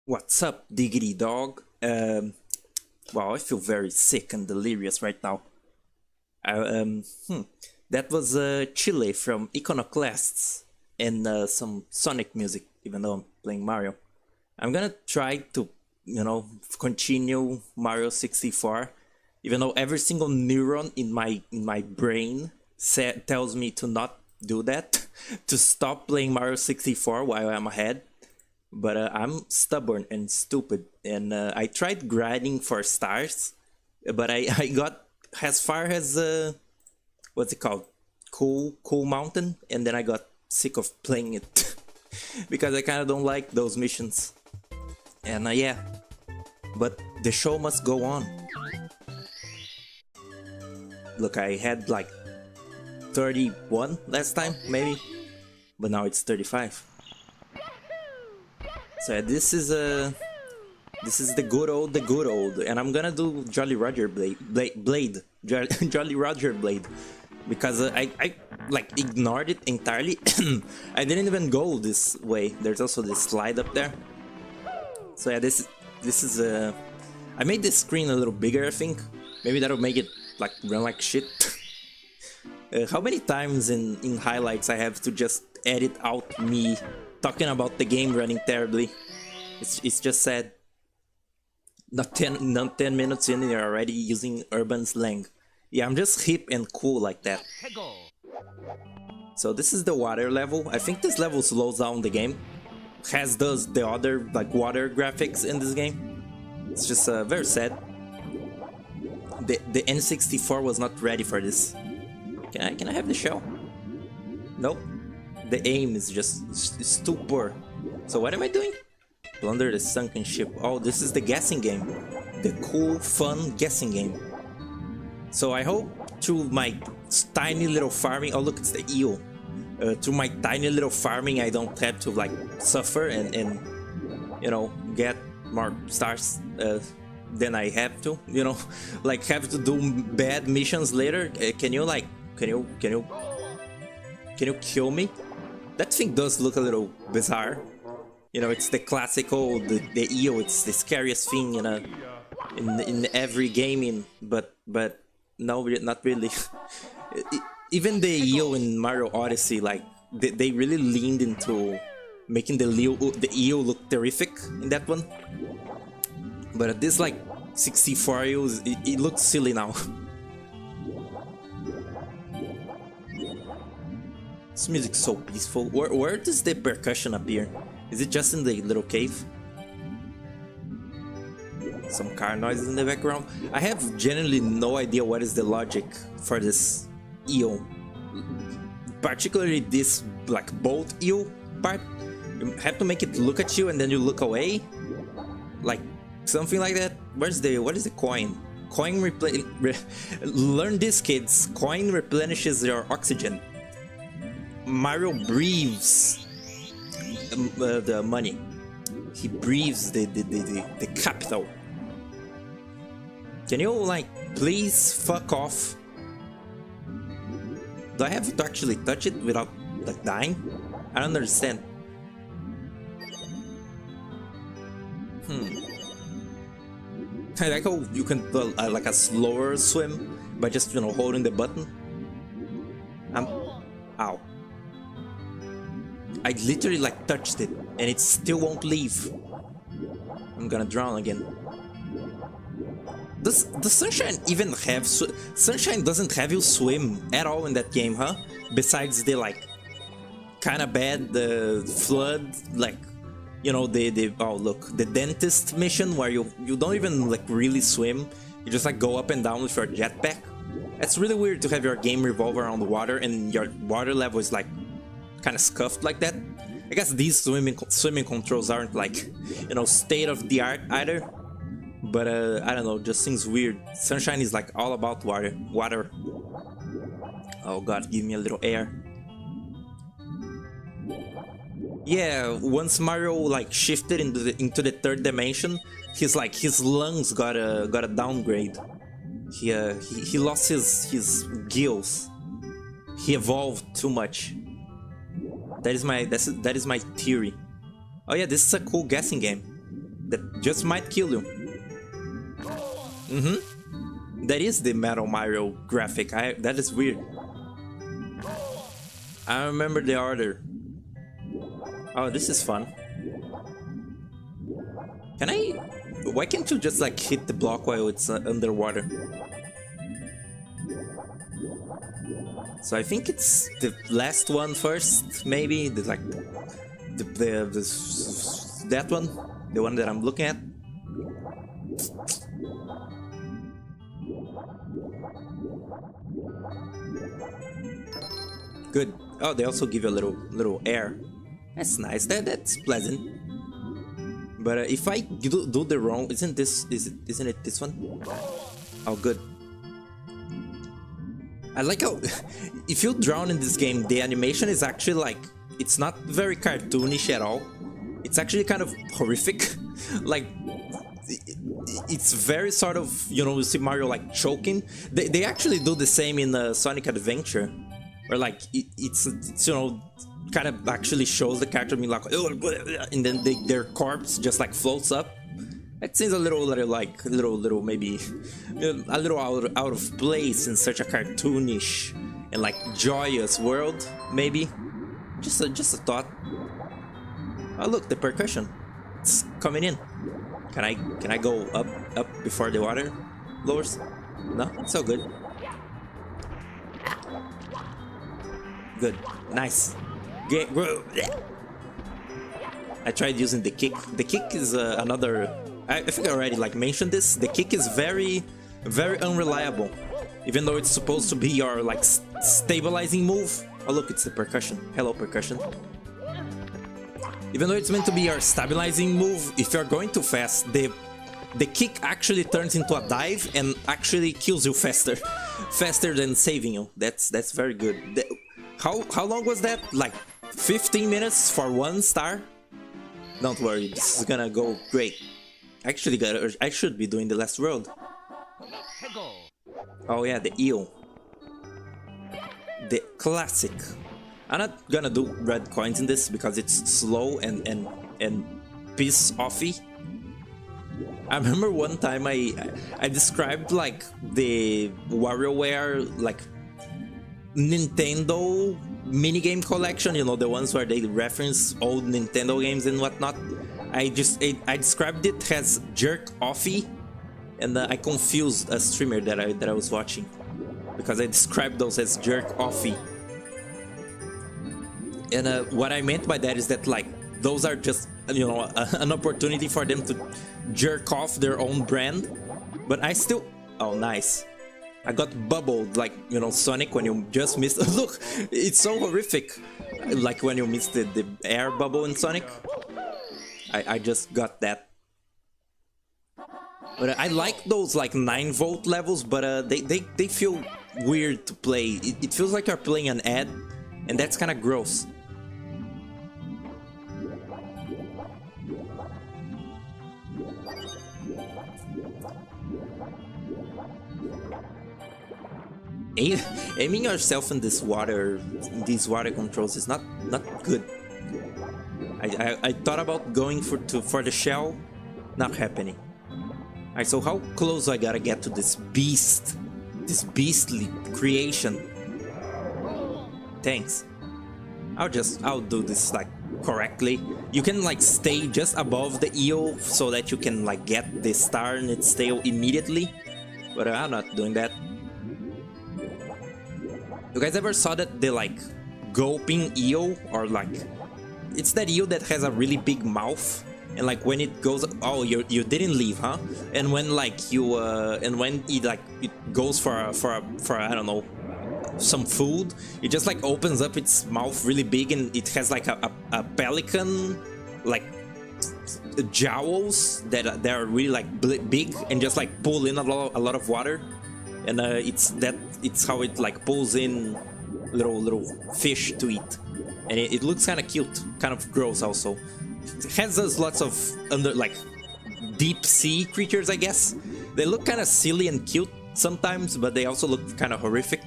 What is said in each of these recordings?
What's up, Diggity Dog? Wow, I feel very sick and delirious right now. I, um, hmm. That was Chile from Iconoclasts and some Sonic music, even though I'm playing Mario. I'm gonna try to, continue Mario 64, even though every single neuron in my brain tells me to not do that, to stop playing Mario 64 while I'm ahead. But I'm stubborn and stupid, and I tried grinding for stars, but I got as far as what's it called, Cool Mountain, and then I got sick of playing it because I kind of don't like those missions. And yeah, but the show must go on. Look, I had like 31 last time, maybe, but now it's 35. So this is the good old, and I'm gonna do Jolly Roger Blade, Jolly Roger Blade, because I like ignored it entirely. I didn't even go this way. There's also this slide up there. So yeah, this is I made the screen a little bigger. I think maybe that'll make it like run like shit. How many times in highlights I have to just edit out me talking about the game running terribly? It's just sad. Not 10 minutes in, you're already using urban slang. Yeah, I'm just hip and cool like that. So this is the water level. I think this level slows down the game, as does the other like water graphics in this game. It's just very sad. The N64 was not ready for this. Can I have the shell? Nope. The aim is just too poor. So what am I doing? Plunder the sunken ship. Oh, this is the guessing game. The cool, fun guessing game. So I hope through my tiny little farming... Oh look, it's the eel. Through my tiny little farming, I don't have to like suffer and get more stars than I have to. Like have to do bad missions later. Can you kill me? That thing does look a little bizarre. It's the classical, the eel. It's the scariest thing in every gaming, but no, not really. Even the eel in Mario Odyssey, like they really leaned into making the eel look terrific in that one. But this like 64 eels, it looks silly now. This music's so peaceful. Where does the percussion appear? Is it just in the little cave? Some car noises in the background. I have genuinely no idea what is the logic for this eel. Particularly this like boat eel part. You have to make it look at you and then you look away. Like something like that. What is the coin? Coin learn this, kids. Coin replenishes your oxygen. Mario breathes the money. He breathes the capital. Can you like please fuck off? Do I have to actually touch it without like dying? I don't understand. I like how you can do like a slower swim by just holding the button. Ow. I literally like touched it and it still won't leave. I'm gonna drown again. Does Sunshine even have... Sunshine doesn't have you swim at all in that game, huh? Besides the like kinda bad flood, like oh look, the dentist mission where you don't even like really swim. You just like go up and down with your jetpack. It's really weird to have your game revolve around the water and your water level is like kind of scuffed like that. I guess these swimming controls aren't like state of the art either, but I don't know, just seems weird. Sunshine is like all about water. Oh god, give me a little air. Yeah, once Mario like shifted into the third dimension, his lungs got a downgrade. He lost his gills. He evolved too much. That is my theory. Oh yeah, this is a cool guessing game. that just might kill you. That is the Metal Mario graphic. That is weird. I remember the order. Oh, this is fun. Can I... Why can't you just like hit the block while it's underwater? So I think it's the last one first, maybe. That one, the one that I'm looking at. Good. Oh, they also give you a little air. That's nice. That's pleasant. But if I do the wrong, isn't it this one? Oh, good. I like how if you drown in this game, the animation is actually like, it's not very cartoonish at all. It's actually kind of horrific. Like, it's very sort of, you know, you see Mario like choking. They actually do the same in Sonic Adventure, where like it's you know, kind of actually shows the character being like, and then their corpse just like floats up. It seems a little maybe a little out of place in such a cartoonish and like joyous world, maybe. Just a thought. Oh look, the percussion. It's coming in. Can I go up before the water lowers? No, it's so good. Good, nice. I tried using the kick. The kick is another. I think I already like mentioned this. The kick is very unreliable, even though it's supposed to be your like stabilizing move. Oh look, it's the percussion. Hello, percussion. Even though it's meant to be your stabilizing move, if you're going too fast, the kick actually turns into a dive and actually kills you faster than saving you. That's very good. How long was that? Like 15 minutes for 1 star? Don't worry, this is gonna go great. Actually, I should be doing the last world. Oh yeah, the eel. The classic. I'm not gonna do red coins in this because it's slow and piss offy. I remember one time I described like the WarioWare like Nintendo minigame collection, you know, the ones where they reference old Nintendo games and whatnot. I described it as jerk offy, and I confused a streamer that I was watching because I described those as jerk offy. And what I meant by that is that like those are just, you know, an opportunity for them to jerk off their own brand. But I still, oh nice, I got bubbled like, you know, Sonic when you just missed. Look, it's so horrific, like when you missed the air bubble in Sonic. I just got that. But I like those like 9-volt levels, but they feel weird to play. It feels like you're playing an ad, and that's kind of gross. Aiming yourself in this water, these water controls is not good. I thought about going for the shell, not happening. Alright, so how close I gotta get to this beastly creation? Thanks. I'll do this like correctly. You can like stay just above the eel so that you can like get the star in its tail immediately, but I'm not doing that. You guys ever saw that the like gulping eel, or like it's that eel that has a really big mouth, and like when it goes, oh you didn't leave, huh? And when like you and when it goes for I don't know, some food, it just like opens up its mouth really big, and it has like a pelican like jowls that are really like big and just like pull in a lot of water. And it's how it like pulls in little fish to eat, and it looks kind of cute, kind of gross also. It has lots of like deep sea creatures, I guess. They look kind of silly and cute sometimes, but they also look kind of horrific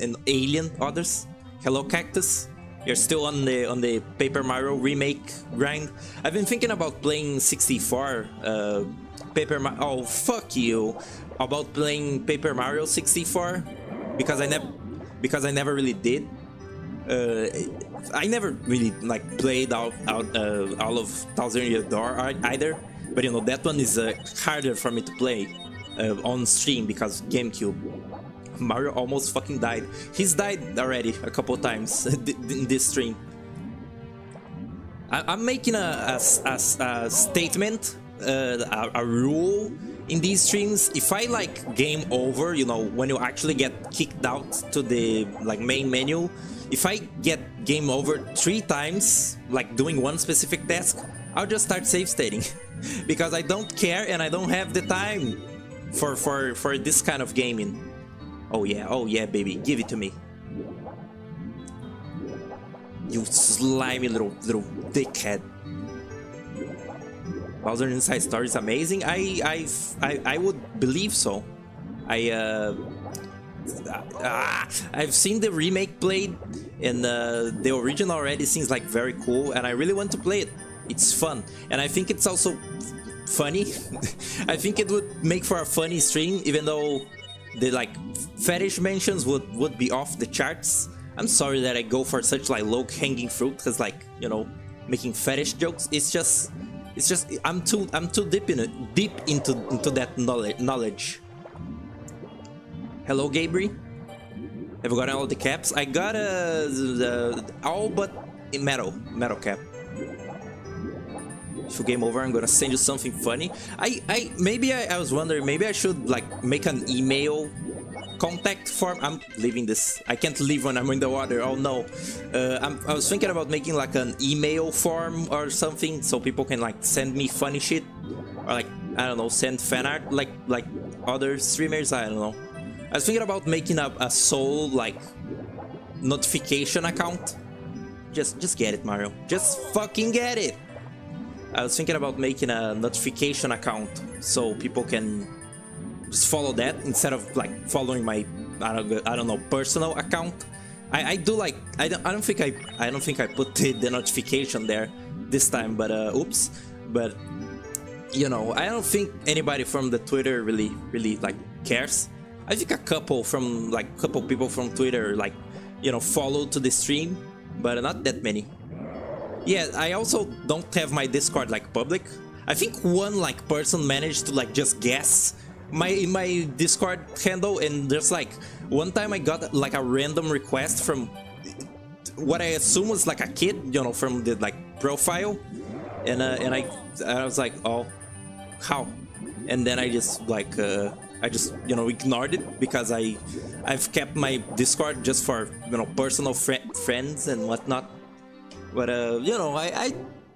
and alien others. Hello, cactus. You're still on the Paper Mario remake grind. I've been thinking about playing 64 oh fuck you, about playing Paper Mario 64 because I never really did. I never really like played all of Thousand Year Door either, but you know that one is harder for me to play on stream because GameCube. Mario almost fucking died. He's died already a couple times in this stream. I'm making a statement, a rule in these streams. If I like game over, you know, when you actually get kicked out to the like main menu, if I get game over 3 times, like doing one specific task, I'll just start save stating because I don't care and I don't have the time for this kind of gaming. Oh yeah, baby, give it to me. You slimy little dickhead. Bowser Inside Story is amazing. I would believe so. I've seen the remake played, and the original already seems like very cool, and I really want to play it. It's fun, and I think it's also funny. I think it would make for a funny stream, even though the like fetish mentions would be off the charts. I'm sorry that I go for such like low-hanging fruit, because like, you know, making fetish jokes, it's just I'm too deep into that knowledge. Hello, Gabriel. Have you gotten all the caps? I got all but metal cap. If you game over, I'm gonna send you something funny. Maybe I was wondering, maybe I should like make an email contact form. I'm leaving this. I can't leave when I'm in the water. Oh no. I was thinking about making like an email form or something so people can like send me funny shit, or like, I don't know, send fan art like other streamers. I don't know. I was thinking about making a sole like notification account. Just get it, Mario. Just fucking get it. I was thinking about making a notification account so people can just follow that instead of like following my I don't know, personal account. I do like I don't think I put the notification there this time, but oops. But you know, I don't think anybody from the Twitter really like cares. I think a couple people from Twitter like, you know, follow to the stream, but not that many. Yeah, I also don't have my Discord like public. I think one like person managed to like just guess my Discord handle, and there's like one time I got like a random request from what I assume was like a kid, you know, from the like profile, and I was like, oh, how? And then I just like you know, ignored it because I've kept my Discord just for, you know, personal friends and whatnot. But you know,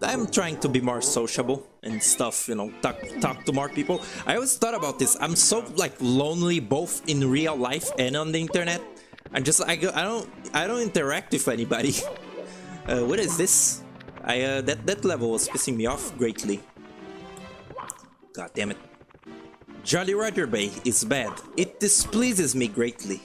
I'm trying to be more sociable and stuff, you know, talk to more people. I always thought about this. I'm so like lonely both in real life and on the internet. I don't interact with anybody. What is this? That level was pissing me off greatly. God damn it. Jolly Roger Bay is bad. It displeases me greatly.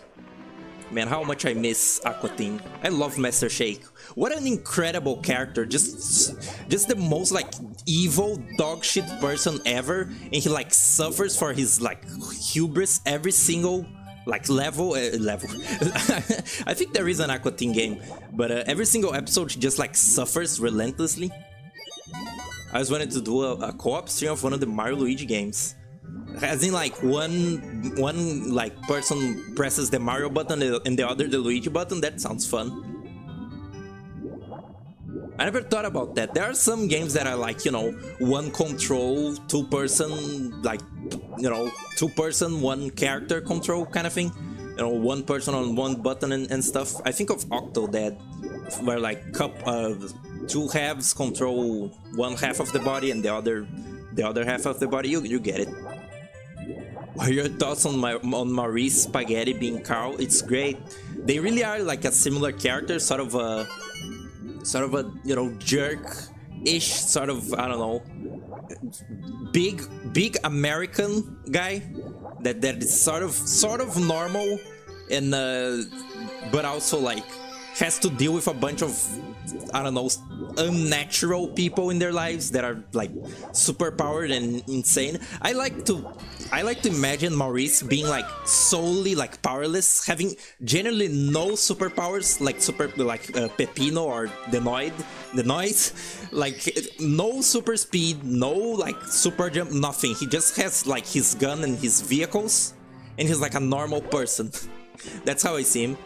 Man, how much I miss Aqua Teen. I love Master Shake. What an incredible character. Just the most like evil dog shit person ever, and he like suffers for his like hubris every single like level. I think there is an Aqua Teen game, but every single episode he just like suffers relentlessly. I just wanted to do a co-op stream of one of the Mario Luigi games. As in like one like person presses the Mario button and the other the Luigi button. That sounds fun. I never thought about that. There are some games that are like, you know, one control, 2-person, like, you know, 2-person, 1 character control kind of thing. You know, 1 person on 1 button and stuff. I think of Octodad, where like 2 halves control 1 half of the body and the other half of the body. You get it. What are your thoughts on Maurice Spaghetti being Carl? It's great. They really are like a similar character, sort of a you know, jerk-ish, sort of, I don't know, big American guy that is sort of normal, and but also like has to deal with a bunch of, I don't know, unnatural people in their lives that are like super powered and insane. I like to imagine Maurice being like solely like powerless, having generally no superpowers like Peppino or the Noise, like no super speed, no like super jump, nothing. He just has like his gun and his vehicles, and he's like a normal person. That's how I see him.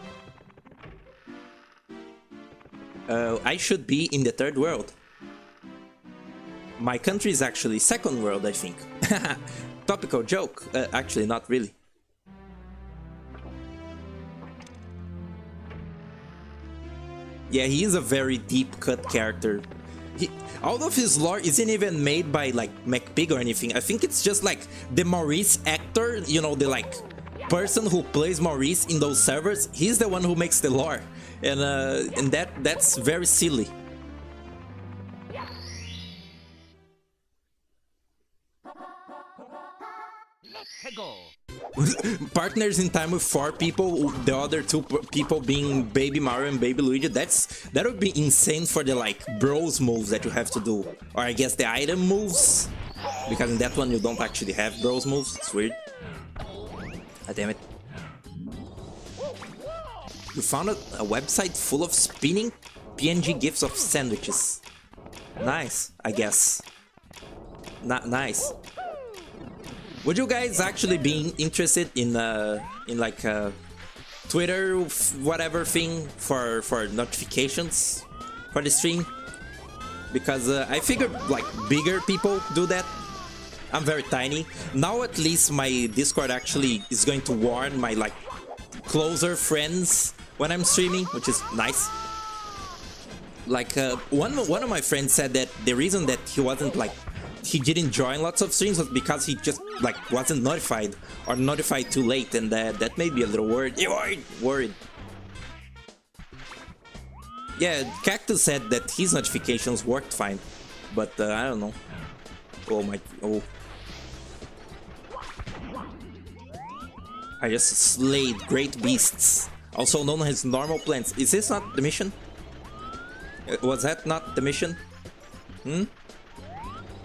I should be in the third world. My country is actually second world, I think. Topical joke. Actually, not really. Yeah, he is a very deep cut character. All of his lore isn't even made by like McPig or anything. I think it's just like the Maurice actor, you know, the like person who plays Maurice in those servers. He's the one who makes the lore, and that's very silly. Partners in time with 4 people, the other 2 people being Baby Mario and Baby Luigi. That would be insane for the like bros moves that you have to do, or I guess the item moves, because in that one you don't actually have bros moves. It's weird. Ah, damn it. You found a website full of spinning PNG GIFs of sandwiches. Nice, I guess. Nice. Would you guys actually be interested in like Twitter whatever thing for notifications for the stream? Because I figured like bigger people do that. I'm very tiny. Now at least my Discord actually is going to warn my like closer friends when I'm streaming, which is nice. Like one of my friends said that the reason that he didn't join lots of streams was because he just like wasn't notified or notified too late, and that made me a little worried. Yeah, Cactus said that his notifications worked fine, but I don't know. Oh. I just slayed great beasts, also known as normal plants. Is this not the mission? Was that not the mission?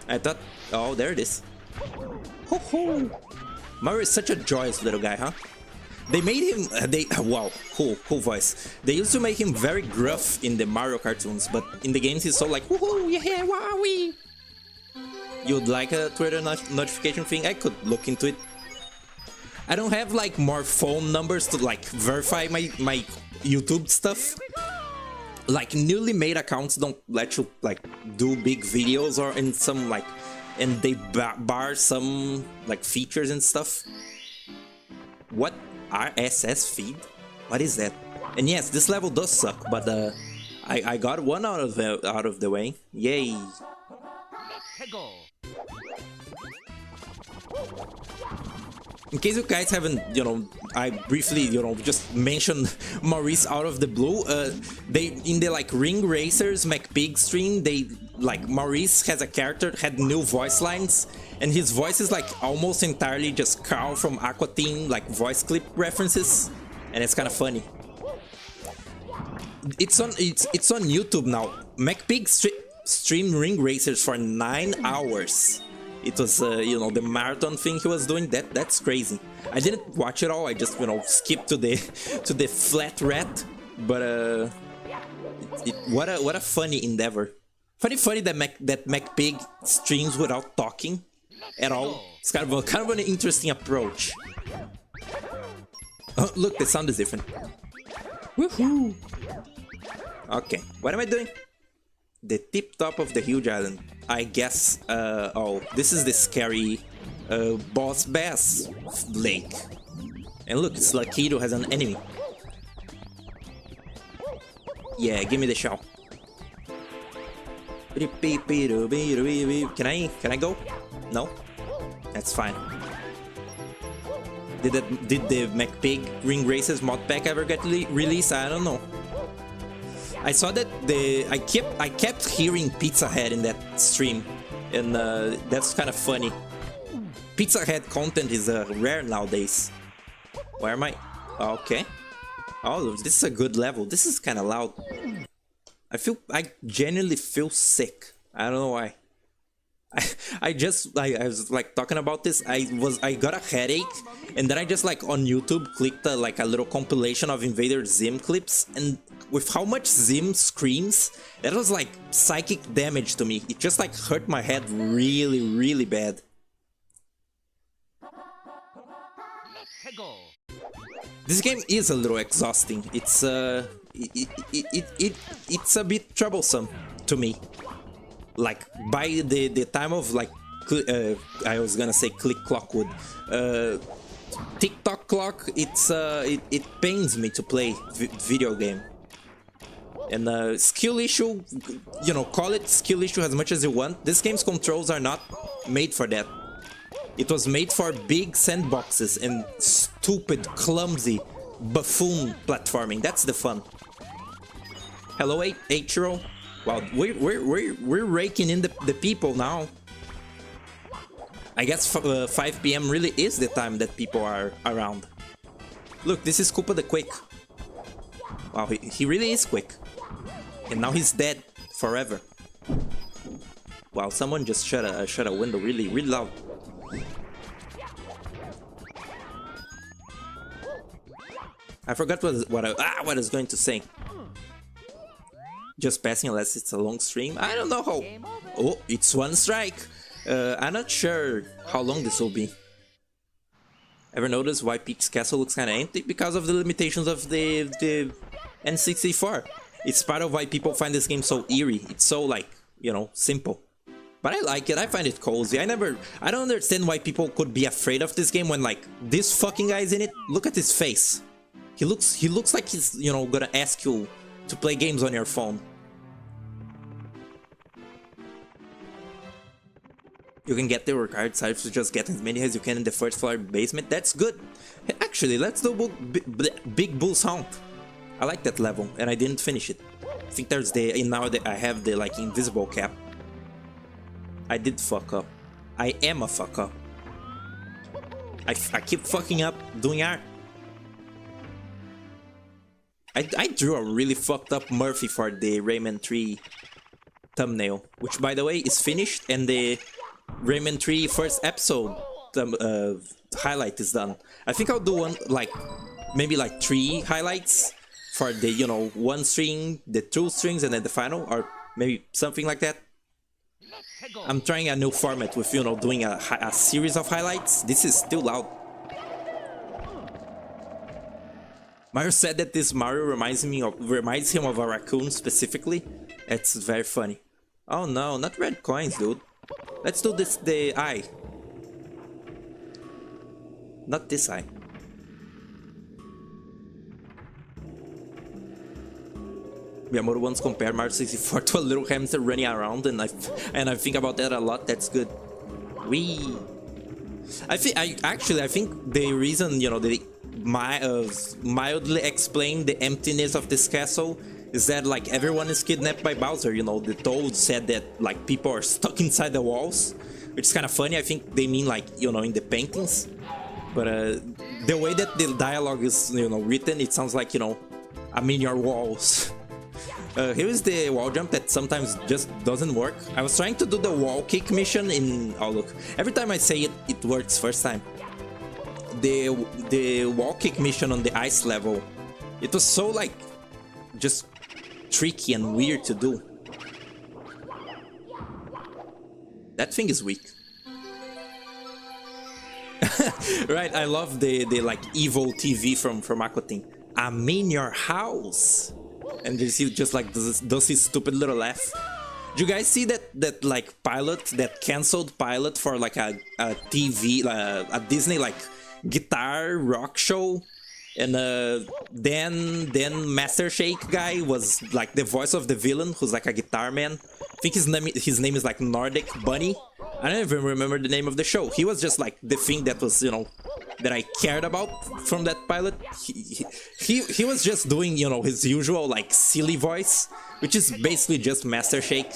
I thought... Oh, there it is. Ho ho! Mario is such a joyous little guy, huh? They made him... wow, cool voice. They used to make him very gruff in the Mario cartoons, but in the games he's so like... Woohoo! Yeah, wowee! You'd like a Twitter notification thing? I could look into it. I don't have like more phone numbers to like verify my YouTube stuff. Like newly made accounts don't let you like do big videos or in some like, and they bar some like features and stuff. What? RSS feed? What is that? And yes, this level does suck, but I got one out of the way. Yay! In case you guys haven't, you know, I briefly, you know, just mentioned Maurice out of the blue. They in the like Ring Racers McPig stream, they like Maurice has a character had new voice lines, and his voice is like almost entirely just Carl from Aqua Teen like voice clip references, and it's kind of funny. It's on YouTube now. McPig streamed Ring Racers for 9 hours. It was, you know, the marathon thing he was doing. That's crazy. I didn't watch it all. I just, you know, skipped to the flat rat. But what a funny endeavor. Funny that McPig streams without talking at all. It's kind of an interesting approach. Oh, look, the sound is different. Woohoo! Okay, what am I doing? The tip top of the huge island. I guess, oh, this is the scary Boss Bass lake. And look, it's Lakitu has an enemy. Yeah, give me the shell. Can I go? No? That's fine. Did the McPig Ring Races mod pack ever get released? I don't know. I saw that I kept hearing Pizza Head in that stream, and that's kind of funny. Pizza Head content is rare nowadays. Where am I? Okay. Oh, this is a good level. This is kind of loud. I genuinely feel sick. I don't know why. I was like talking about this. I got a headache, and then I just like on YouTube clicked like a little compilation of Invader Zim clips, and with how much Zim screams, that was like psychic damage to me. It just like hurt my head really, really bad. This game is a little exhausting. It's it's a bit troublesome to me. Like by the time of like I was gonna say click clockwood, TikTok clock. It pains me to play video game. And skill issue, you know, call it skill issue as much as you want. This game's controls are not made for that. It was made for big sandboxes and stupid, clumsy, buffoon platforming. That's the fun. Hello, Eiichiro. Wow, we're raking in the people now. I guess 5 p.m. really is the time that people are around. Look, this is Koopa the Quick. Wow, he really is quick. And now he's dead forever. Wow, someone just shut a window really loud. I forgot what I was going to say. Just passing unless it's a long stream. I don't know how. Oh, it's one strike. I'm not sure how long this will be. Ever notice why Peach's castle looks kind of empty? Because of the limitations of the N64. It's part of why people find this game so eerie. It's so like, you know, simple. But I like it. I find it cozy. I don't understand why people could be afraid of this game when like this fucking guy's in it. Look at his face. He looks like he's, you know, gonna ask you to play games on your phone. You can get the required sites to just get as many as you can in the first floor basement. That's good. Actually, let's do Big Bull's Hunt. I like that level, and I didn't finish it. I think there's now that I have the like invisible cap. I did fuck up. I am a fuck up. I keep fucking up doing art. I drew a really fucked up Murphy for the Rayman 3 thumbnail, which by the way is finished, and the Rayman 3 first episode highlight is done. I think I'll do one like maybe like 3 highlights for the, you know, 1 string, the 2 strings, and then the final, or maybe something like that. I'm trying a new format with, you know, doing a series of highlights. This is still loud. Mario said that this Mario reminds him of a raccoon specifically. It's very funny. Oh no, not red coins, dude. Let's do this, the eye. Not this eye. Miyamoto once compared Mario 64 to a little hamster running around, and I think about that a lot. That's good. I think the reason, you know, they mildly explain the emptiness of this castle is that like everyone is kidnapped by Bowser. You know, the Toad said that like people are stuck inside the walls, which is kind of funny. I think they mean like, you know, in the paintings, but the way that the dialogue is, you know, written, it sounds like, you know, I'm in your walls. Here is the wall jump that sometimes just doesn't work. I was trying to do the wall kick mission in... Oh look, every time I say it, it works first time. The wall kick mission on the ice level, it was so like just tricky and weird to do. That thing is weak. Right, I love the like evil TV from Aqua Teen. I'm in your house. And he just like does his stupid little laugh. Do you guys see that like pilot, that cancelled pilot for like a TV, a Disney like guitar rock show? And then Master Shake guy was like the voice of the villain, who's like a guitar man. I think his name is like Nordic Bunny. I don't even remember the name of the show. He was just like the thing that was, you know, that I cared about from that pilot. He was just doing, you know, his usual like silly voice, which is basically just Master Shake.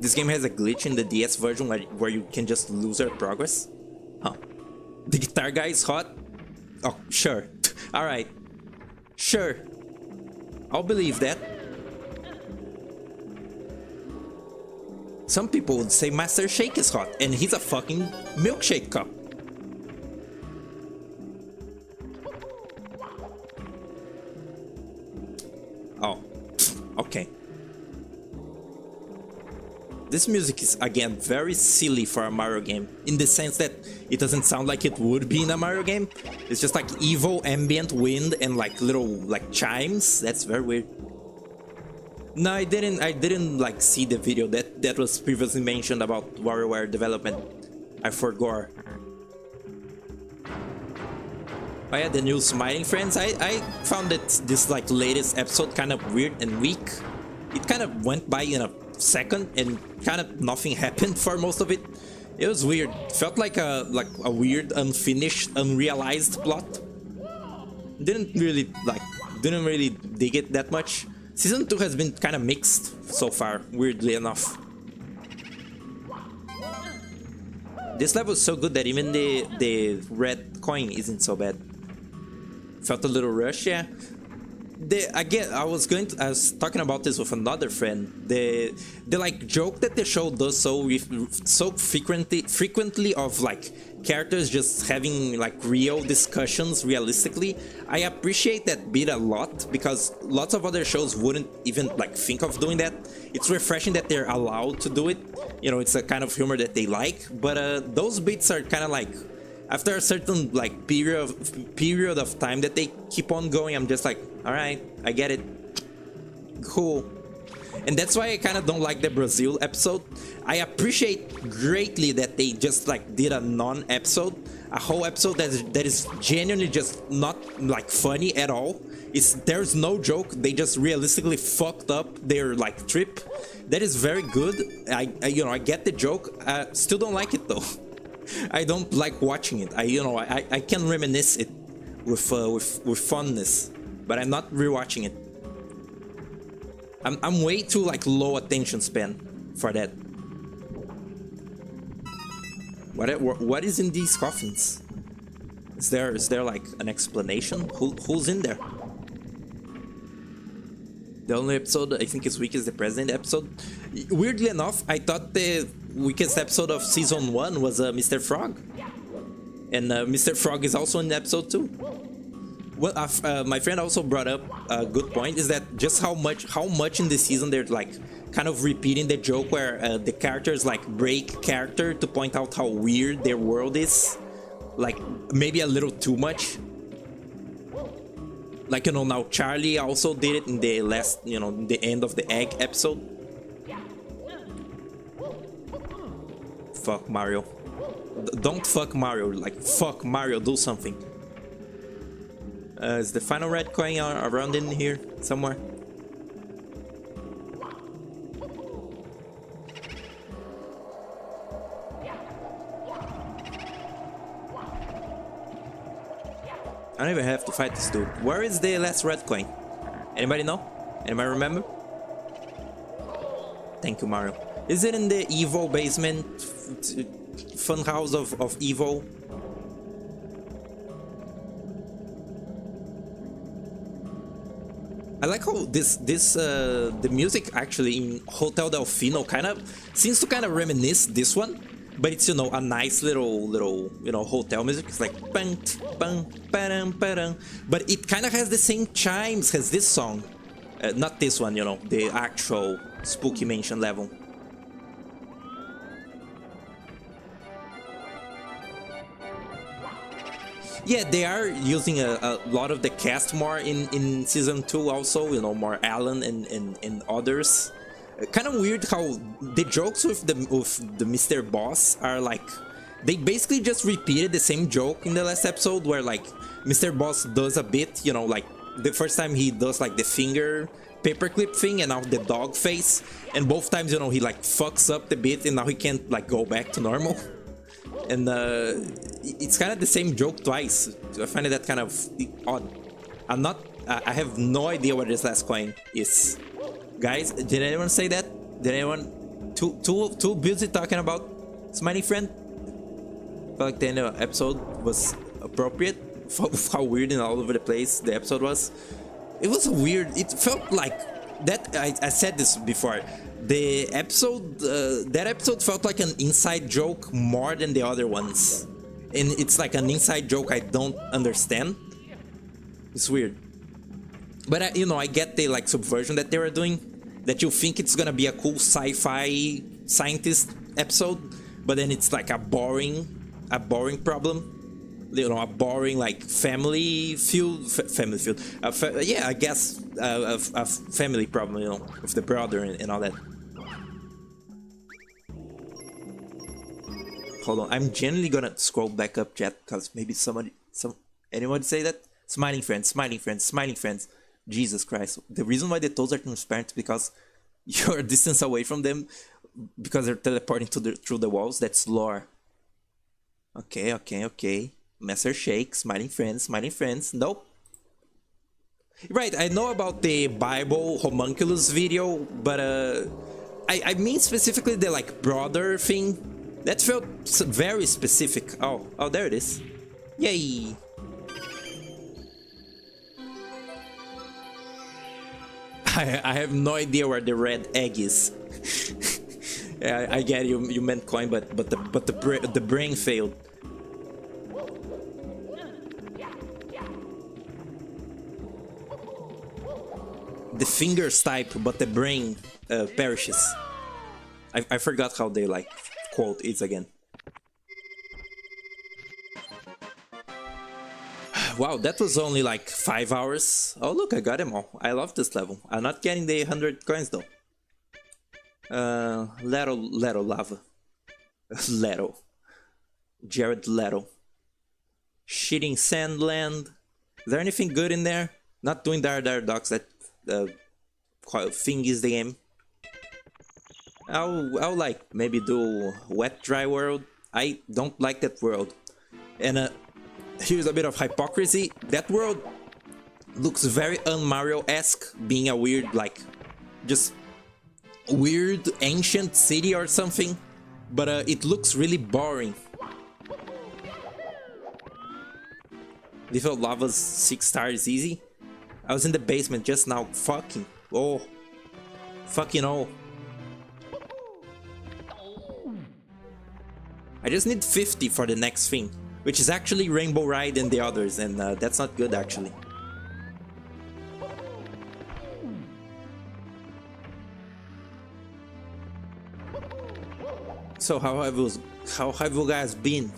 This game has a glitch in the DS version where you can just lose your progress. Huh. The guitar guy is hot? Oh, sure. Alright. Sure. I'll believe that. Some people would say Master Shake is hot, and he's a fucking milkshake cup. Oh, okay. This music is, again, very silly for a Mario game, in the sense that it doesn't sound like it would be in a Mario game. It's just like evil ambient wind and like little like chimes. That's very weird. No, I didn't like see the video that was previously mentioned about WarioWare development. I forgot. Oh yeah, the new Smiling Friends. I found that this like latest episode kind of weird and weak. It kind of went by in a second and kind of nothing happened for most of it. It was weird. Felt like a weird, unfinished, unrealized plot. Didn't really dig it that much. Season 2 has been kind of mixed so far, weirdly enough. This level is so good that even the red coin isn't so bad. Felt a little rushed, yeah. I was talking about this with another friend. The like joke that the show does so frequently of like characters just having like real discussions realistically. I appreciate that bit a lot because lots of other shows wouldn't even like think of doing that. It's refreshing that they're allowed to do it. You know, it's a kind of humor that they like. But those bits are kind of like, after a certain like period of time that they keep on going, I'm just like, all right, I get it, cool. And that's why I kind of don't like the Brazil episode. I appreciate greatly that they just like did a non-episode, a whole episode that is genuinely just not like funny at all. There's no joke. They just realistically fucked up their like trip. That is very good. I get the joke. Still don't like it though. I don't like watching it. I can reminisce it with fondness, but I'm not rewatching it. I'm way too like low attention span for that. What is in these coffins? Is there like an explanation? Who's in there? The only episode I think is weak is the President episode. Weirdly enough, I thought the weakest episode of season 1 was Mr. Frog, and Mr. Frog is also in episode 2. Well, my friend also brought up a good point, is that just how much in the season they're like kind of repeating the joke where the characters like break character to point out how weird their world is, like maybe a little too much. Like, now Charlie also did it in the last, the end of the egg episode. Fuck Mario. Don't fuck Mario, like fuck Mario, do something. Is the final red coin around in here somewhere? I don't even have to fight this dude. Where is the last red coin? Anybody know? Anybody remember? Thank you, Mario. Is it in the Evo basement? Fun house of Evo? I like how the music actually in Hotel Delfino kind of seems to kind of reminisce this one. But it's, a nice little hotel music. It's like bang, bang, ba-dum, ba-dum. But it kind of has the same chimes as this song. Not this one, the actual Spooky Mansion level. Yeah, they are using a lot of the cast more in season 2 also, more Alan and others. Kind of weird how the jokes with the Mr. Boss are like, they basically just repeated the same joke in the last episode where like Mr. Boss does a bit, like the first time he does like the finger paperclip thing and now the dog face, and both times he like fucks up the bit and now he can't like go back to normal. And it's kind of the same joke twice. I find that kind of odd. I have no idea what this last coin is. Guys, did anyone say that? Did anyone too busy talking about Smiling Friend. Felt like the end of the episode was appropriate for how weird and all over the place the episode was. It was weird. It felt like that. I said this before. The episode, that episode felt like an inside joke more than the other ones, and it's like an inside joke I don't understand. It's weird, but you know, I get the like subversion that they were doing. That you think it's gonna be a cool sci-fi scientist episode, but then it's like a boring problem. You know, a boring like family feud. Yeah, I guess a family problem. You know, with the brother and all that. Hold on, I'm genuinely gonna scroll back up, chat, because maybe anyone say that? Smiling friends, smiling friends, smiling friends. Jesus Christ. The reason why the toes are transparent is because you're a distance away from them, because they're teleporting through the walls. That's lore. Okay. Messer Shake, smiling friends, smiling friends. Nope. Right, I know about the Bible homunculus video, but I mean specifically the like brother thing. That felt very specific. Oh, there it is. Yay! I have no idea where the red egg is. Yeah, I get you meant coin, but the brain failed. The fingers type, but the brain perishes. I forgot how they like quote it again. Wow, that was only like 5 hours. Oh look, I got them all. I love this level. I'm not getting the 100 coins though. Leto Lava. Leto. Jared Leto. Shitting Sandland. Is there anything good in there? Not doing Dar Dogs, that thing is the game. I'll like maybe do Wet Dry World. I don't like that world. And here's a bit of hypocrisy. That world looks very un-Mario-esque, being a weird, like, just weird ancient city or something. But it looks really boring. Little Lava's 6 stars easy. I was in the basement just now. Fucking oh. I just need 50 for the next thing, which is actually Rainbow Ride and the others, and that's not good actually. So how have you guys been?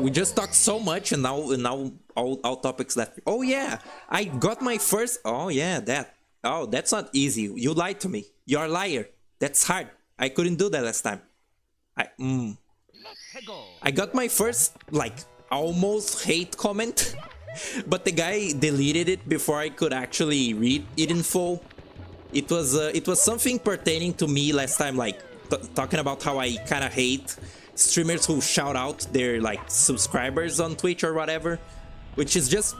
We just talked so much, and now all topics left. Oh yeah, I got my first. Oh yeah, that. Oh, that's not easy. You lied to me. You're a liar. That's hard. I couldn't do that last time. I got my first like almost hate comment, but the guy deleted it before I could actually read it in full. It was something pertaining to me last time, like talking about how I kind of hate streamers who shout out their like subscribers on Twitch or whatever, which is just,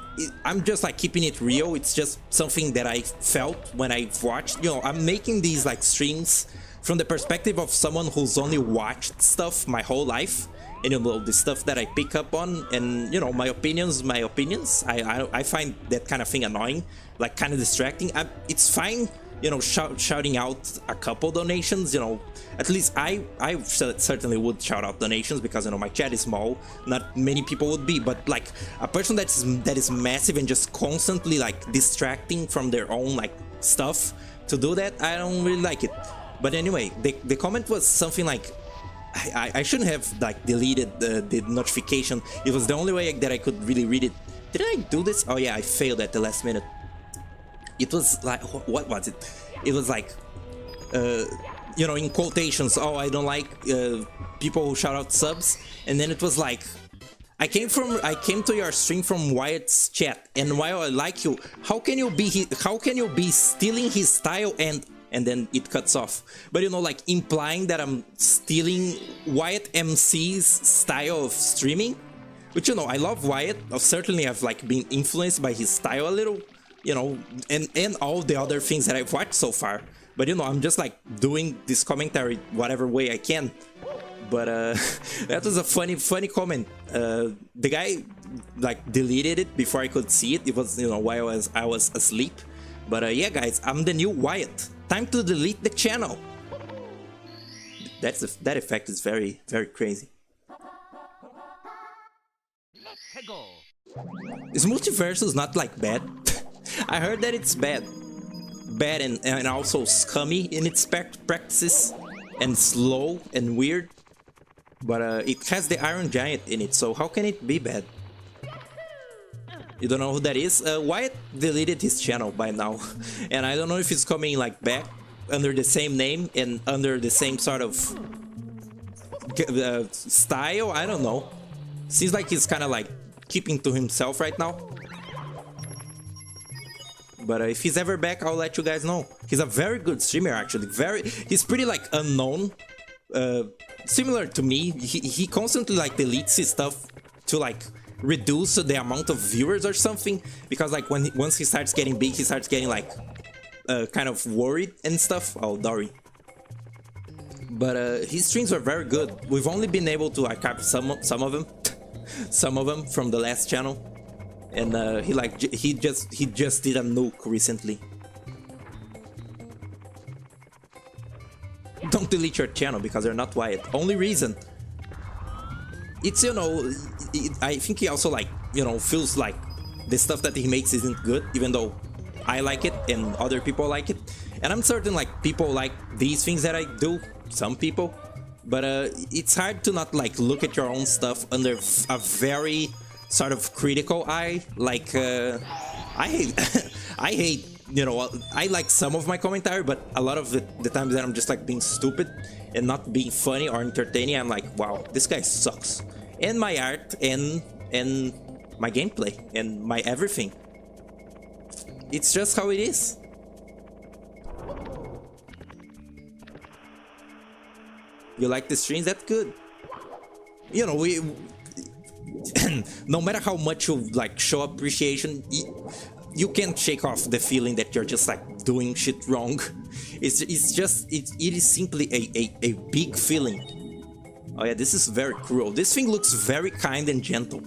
I'm just like keeping it real. It's just something that I felt when I watched, you know, I'm making these like streams from the perspective of someone who's only watched stuff my whole life, and you know, the stuff that I pick up on, and you know, my opinions. I find that kind of thing annoying, like kind of distracting. It's fine, you know, shouting out a couple donations, you know. At least I certainly would shout out donations, because you know my chat is small, not many people would be, but like a person that is massive and just constantly like distracting from their own like stuff to do that, I don't really like it. But anyway, the comment was something like, I shouldn't have like deleted the notification. It was the only way that I could really read it. Did I do this? Oh yeah, I failed at the last minute. It was like, what was it? It was like, you know, in quotations, oh, I don't like people who shout out subs. And then it was like, I came to your stream from Wyatt's chat, and while I like you, how can you be stealing his style and then it cuts off. But you know, like implying that I'm stealing Wyatt MC's style of streaming, which, you know, I love Wyatt. Certainly I've like been influenced by his style a little, you know, and all the other things that I've watched so far. But you know, I'm just like doing this commentary whatever way I can. But that was a funny comment. The guy like deleted it before I could see it. It was, you know, while I was asleep. But yeah, guys, I'm the new Wyatt. Time to delete the channel. That effect is very crazy. Is Multiversus not like bad? I heard that it's bad and also scummy in its practices and slow and weird. But it has the Iron Giant in it, so how can it be bad? You don't know who that is? Wyatt deleted his channel by now, and I don't know if it's coming like back under the same name and under the same sort of style. I don't know. Seems like he's kind of like keeping to himself right now. But if he's ever back, I'll let you guys know. He's a very good streamer, actually. He's pretty like unknown. Similar to me, he constantly like deletes his stuff to like reduce the amount of viewers or something, because like once he starts getting big, he starts getting like kind of worried and stuff. Oh, Dory. But his streams were very good. We've only been able to archive some of them, some of them from the last channel, and he just did a nuke recently. Don't delete your channel because you're not Wyatt. Only reason. It's, you know, I think he also like, you know, feels like the stuff that he makes isn't good, even though I like it and other people like it. And I'm certain like people like these things that I do, some people. But it's hard to not like look at your own stuff under a very sort of critical eye. Like I hate you know, I like some of my commentary, but a lot of the times that I'm just like being stupid and not being funny or entertaining, I'm like, wow, this guy sucks. And my art and my gameplay and my everything. It's just how it is. You like the streams? That's good. You know, we no matter how much you like show appreciation, you can't shake off the feeling that you're just like doing shit wrong. It is simply a big feeling. Oh yeah, this is very cruel. This thing looks very kind and gentle,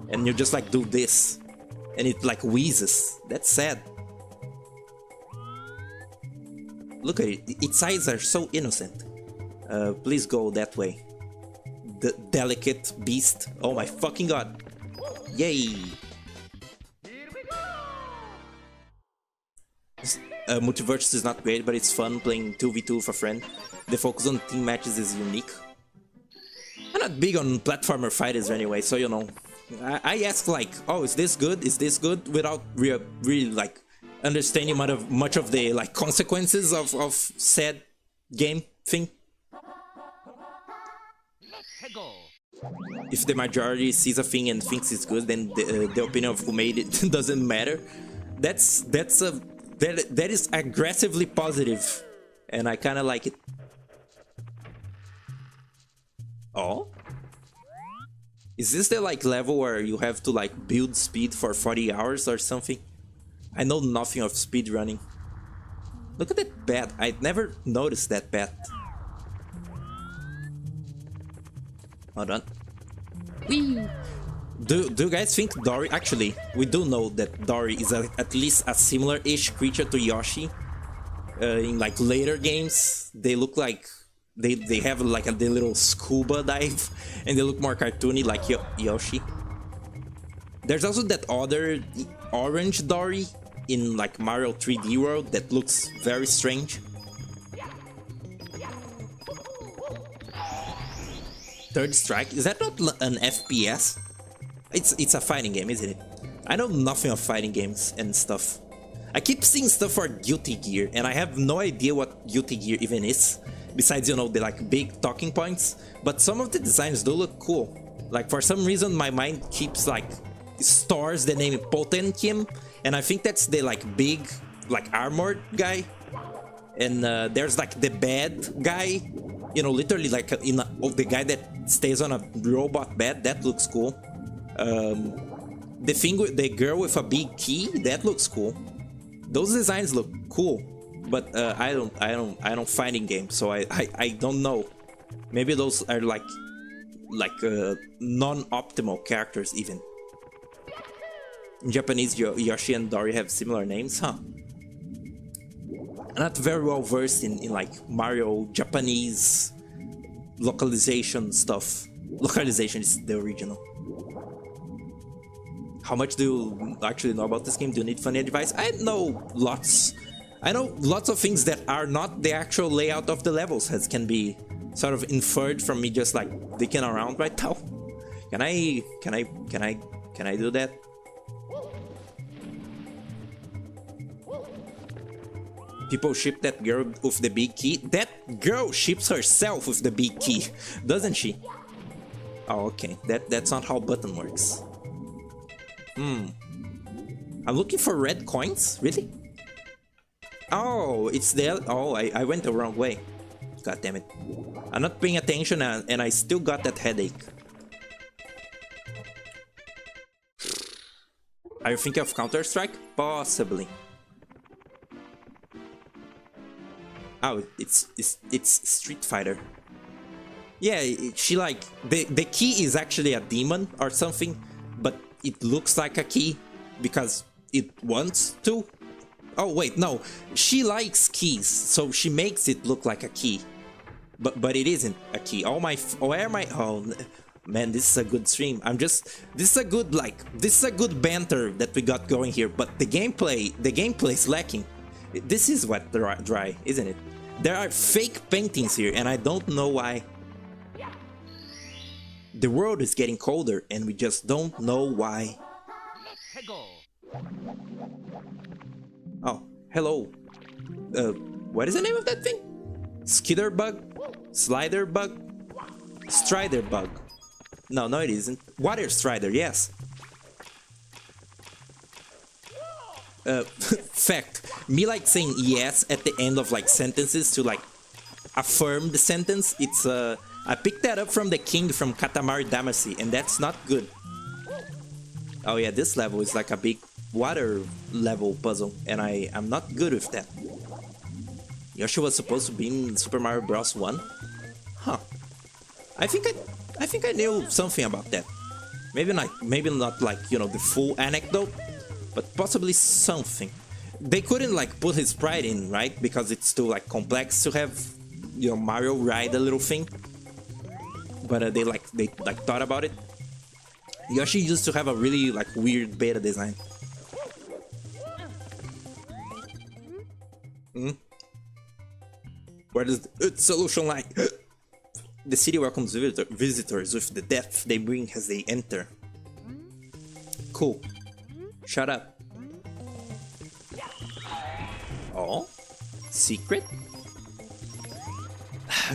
and you just like do this and it like wheezes. That's sad. Look at it, its eyes are so innocent. Please go that way. The delicate beast. Oh my fucking god. Yay. Multiversus is not great, but it's fun playing 2v2 with a friend. The focus on team matches is unique. I'm not big on platformer fighters anyway, so you know, I ask like, oh, is this good? Is this good? Without really like understanding much of the like consequences of said game thing. If the majority sees a thing and thinks it's good, then the opinion of who made it doesn't matter. That is aggressively positive, and I kind of like it. Oh, is this the like level where you have to like build speed for 40 hours or something? I know nothing of speed running. Look at that bat. I'd never noticed that bat. Hold on. Whee! Do you guys think Dory... Actually, we do know that Dory is at least a similar-ish creature to Yoshi. In like later games, they look like... They have like the little scuba dive, and they look more cartoony like Yoshi. There's also that other orange Dory in like Mario 3D World that looks very strange. Third Strike, is that not an FPS? It's a fighting game, isn't it? I know nothing of fighting games and stuff. I keep seeing stuff for Guilty Gear, and I have no idea what Guilty Gear even is. Besides, you know, the like big talking points. But some of the designs do look cool. Like for some reason, my mind keeps like stores the name Potenkim, and I think that's the like big like armored guy. And there's like the bad guy. You know, literally like the guy that stays on a robot bed. That looks cool. The girl with a big key, that looks cool. Those designs look cool. but I don't fighting games, so I don't know. Maybe those are like non-optimal characters even. In Japanese, Yoshi and Dory have similar names, huh? I'm not very well versed in like Mario Japanese localization stuff. Localization is the original. How much do you actually know about this game? Do you need funny advice? I know lots. I know lots of things that are not the actual layout of the levels, as can be sort of inferred from me just like dicking around right now. Can I do that? People ship that girl with the big key. That girl ships herself with the big key, doesn't she? Oh, okay. That's not how button works. I'm looking for red coins? Really? Oh, it's there. Oh, I went the wrong way. God damn it. I'm not paying attention and I still got that headache. Are you thinking of Counter-Strike? Possibly. Oh, it's Street Fighter. Yeah, she like the key is actually a demon or something, but it looks like a key because it wants to. Oh wait, no, she likes keys, so she makes it look like a key, but it isn't a key. Oh my, where am I? Oh man, this is a good stream. This is a good banter that we got going here. But the gameplay is lacking. This is what dry, isn't it? There are fake paintings here, and I don't know why. The world is getting colder, and we just don't know why. Oh, hello. What is the name of that thing? Skidder bug? Slider bug? Strider bug. No, it isn't. Water strider, yes. Fact. Me like saying yes at the end of like sentences to like affirm the sentence. It's I picked that up from the king from Katamari Damacy, and that's not good. Oh yeah, this level is like a big water level puzzle, and I'm not good with that. Yoshi was supposed to be in Super Mario Bros. 1? Huh. I think I knew something about that. Maybe not like, you know, the full anecdote, but possibly something. They couldn't like put his sprite in, right? Because it's too like complex to have, you know, Mario ride a little thing. But they thought about it. Yoshi used to have a really like weird beta design. Where does its solution lie? The city welcomes visitors with the depth they bring as they enter. Cool. Shut up. Oh? Secret?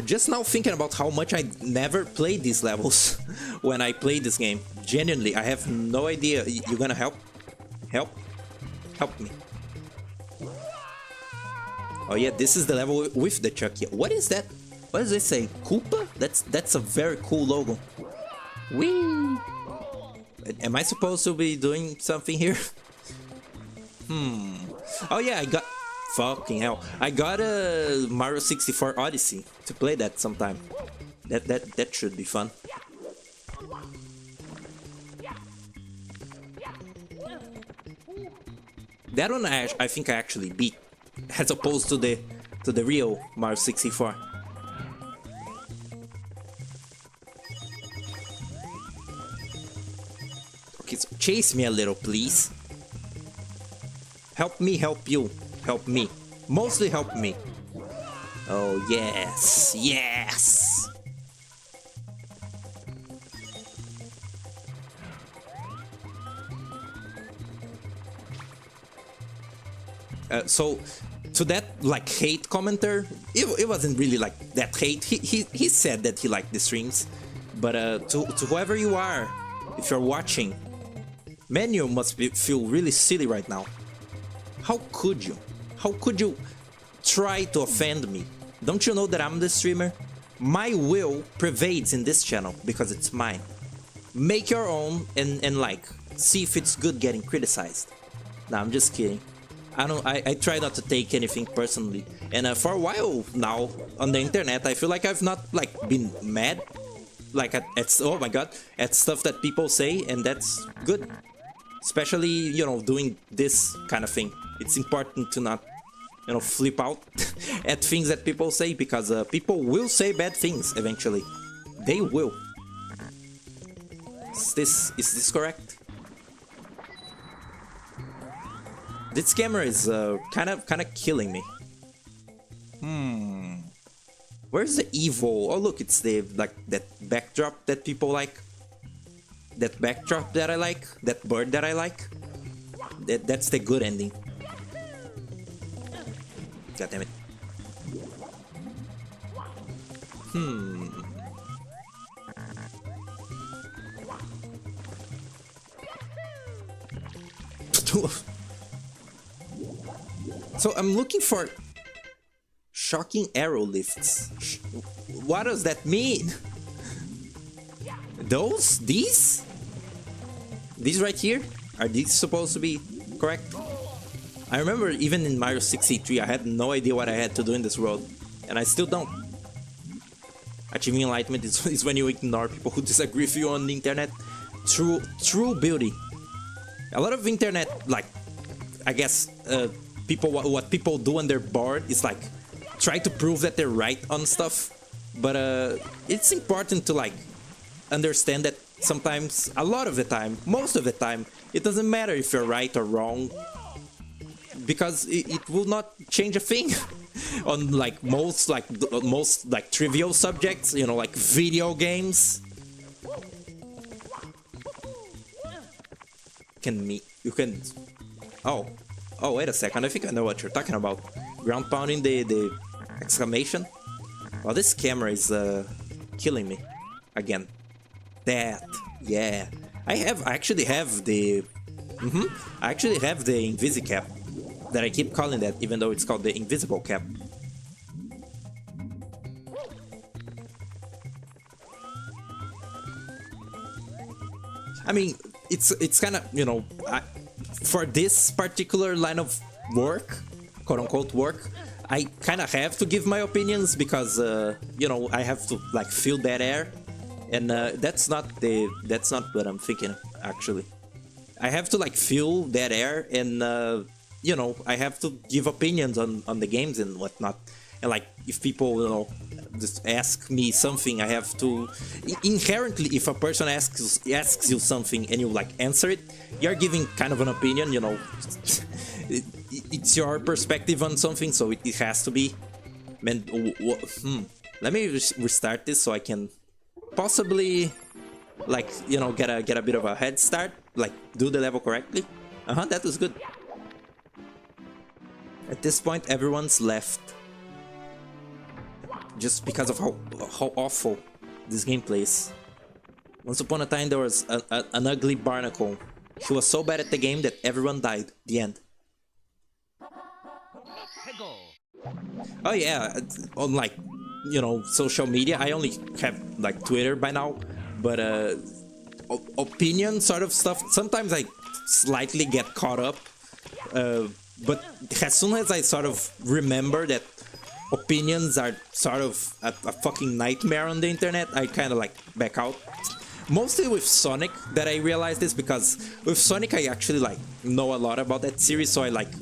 Just now thinking about how much I never played these levels when I played this game. Genuinely, I have no idea. You gonna help? Help? Help me. Oh yeah, this is the level with the Chucky. What is that? What does it say? Koopa? That's a very cool logo. Whee! Am I supposed to be doing something here? Oh yeah, I got... Fucking hell. I got a Mario 64 Odyssey to play that sometime. That should be fun. That one I think I actually beat, as opposed to the real Mario 64. Okay, so chase me a little, please. Help me help you. Help me. Mostly help me. Oh, yes. Yes! So, to that, like, hate commenter, it wasn't really, like, that hate. He said that he liked the streams. But to whoever you are, if you're watching, man, you must feel really silly right now. How could you? How could you try to offend me? Don't you know that I'm the streamer? My will prevails in this channel because it's mine. Make your own and like, see if it's good getting criticized. Nah, I'm just kidding. I don't. I try not to take anything personally, and for a while now on the internet, I feel like I've not like been mad, like at oh my god, at stuff that people say, and that's good. Especially, you know, doing this kind of thing. It's important to not, you know, flip out at things that people say, because people will say bad things eventually. They will. Is this correct? This camera is kind of killing me. Where's the Evo? Oh look, it's the like that backdrop that people like. That backdrop that I like, that bird that I like. That's the good ending. God damn it. So I'm looking for shocking arrow lifts. What does that mean? These right here, are these supposed to be correct? I remember even in Mario 63 I had no idea what I had to do in this world, and I still don't. Achieving enlightenment is when you ignore people who disagree with you on the internet. True beauty. A lot of internet, like, I guess people what people do when they're bored is like try to prove that they're right on stuff, but it's important to like understand that sometimes, a lot of the time, most of the time, it doesn't matter if you're right or wrong, because it will not change a thing on like most trivial subjects, you know, like video games. You can oh wait a second, I think I know what you're talking about. Ground pounding the exclamation. Well, this camera is killing me again. That, yeah, I actually have the Invisicap, that I keep calling that, even though it's called the invisible cap. I mean, it's kind of, you know, for this particular line of work, quote unquote work, I kind of have to give my opinions, because you know, I have to like feel that air. And that's not what I'm thinking, actually. I have to like feel that air, and you know, I have to give opinions on the games and whatnot. And like, if people, you know, just ask me something, I have to inherently, if a person asks you something and you like answer it, you're giving kind of an opinion, you know. It's your perspective on something, so it has to be. Man, let me restart this so I can possibly, like, you know, get a bit of a head start, like do the level correctly. That was good. At this point, everyone's left, just because of how awful this game plays. Once upon a time, there was an ugly barnacle. He was so bad at the game that everyone died. The end. Oh yeah, on like, you know, social media, I only have like Twitter by now, but opinion sort of stuff, sometimes I slightly get caught up, but as soon as I sort of remember that opinions are sort of a fucking nightmare on the internet, I kind of like back out. Mostly with Sonic that I realized this, because with Sonic I actually like know a lot about that series, so I like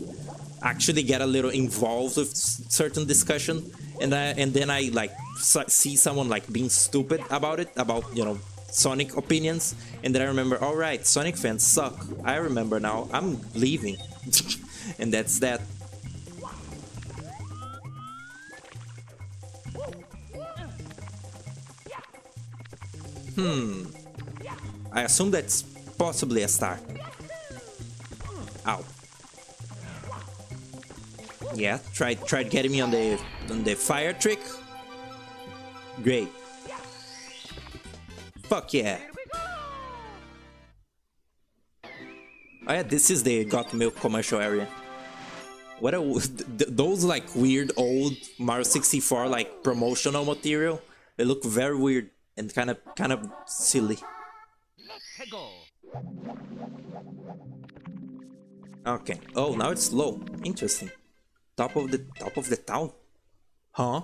actually get a little involved with certain discussion, and then I like see someone like being stupid about it, about, you know, Sonic opinions, and then I remember, all right, Sonic fans suck. I remember now. I'm leaving, and that's that. I assume that's possibly a star. Ow. Yeah, tried getting me on the fire trick. Great. Fuck yeah. Oh yeah, this is the Got Milk commercial area. What a those like weird old Mario 64 like promotional material. They look very weird and kind of silly. Okay. Oh, now it's low. Interesting. Top of the town? Huh?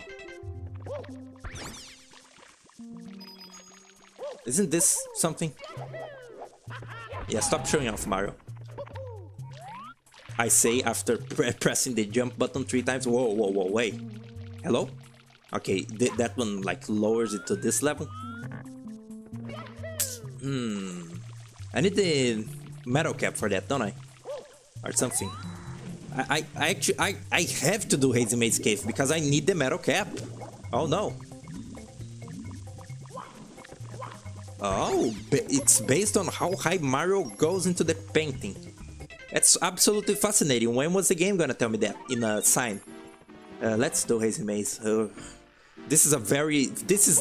Isn't this something? Yeah, stop showing off, Mario. I say after pressing the jump button 3 times. Whoa, whoa, whoa, wait. Hello? Okay, that one like lowers it to this level. I need the metal cap for that, don't I? Or something. I actually I have to do Hazy Maze Cave because I need the metal cap. Oh no. Oh, it's based on how high Mario goes into the painting. That's absolutely fascinating. When was the game gonna tell me that in a sign? Let's do Hazy Maze. This is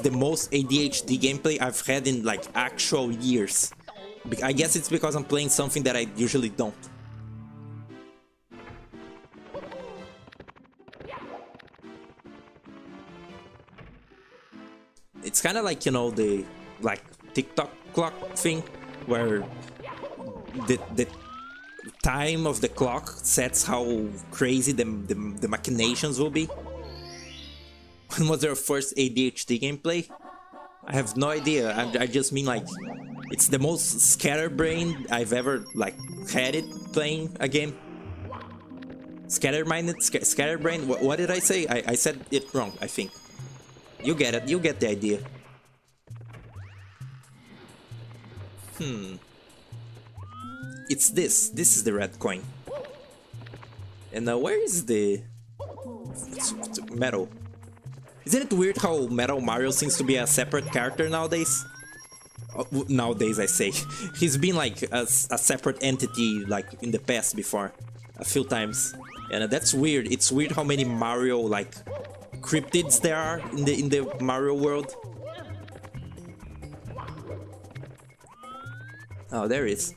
the most ADHD gameplay I've had in like actual years. I guess it's because I'm playing something that I usually don't. It's kind of like, you know, the like TikTok clock thing where the time of the clock sets how crazy the machinations will be. When was their first ADHD gameplay? I have no idea. I just mean like it's the most scatterbrained I've ever like had it playing a game. Scatterbrained. What did I say? I said it wrong, I think. You get it. You get the idea. It's this. This is the red coin. And where is the metal? Isn't it weird how Metal Mario seems to be a separate character nowadays? Nowadays, I say. He's been like a separate entity like in the past before. A few times. And that's weird. It's weird how many Mario like cryptids there are in the Mario world. Oh, there is.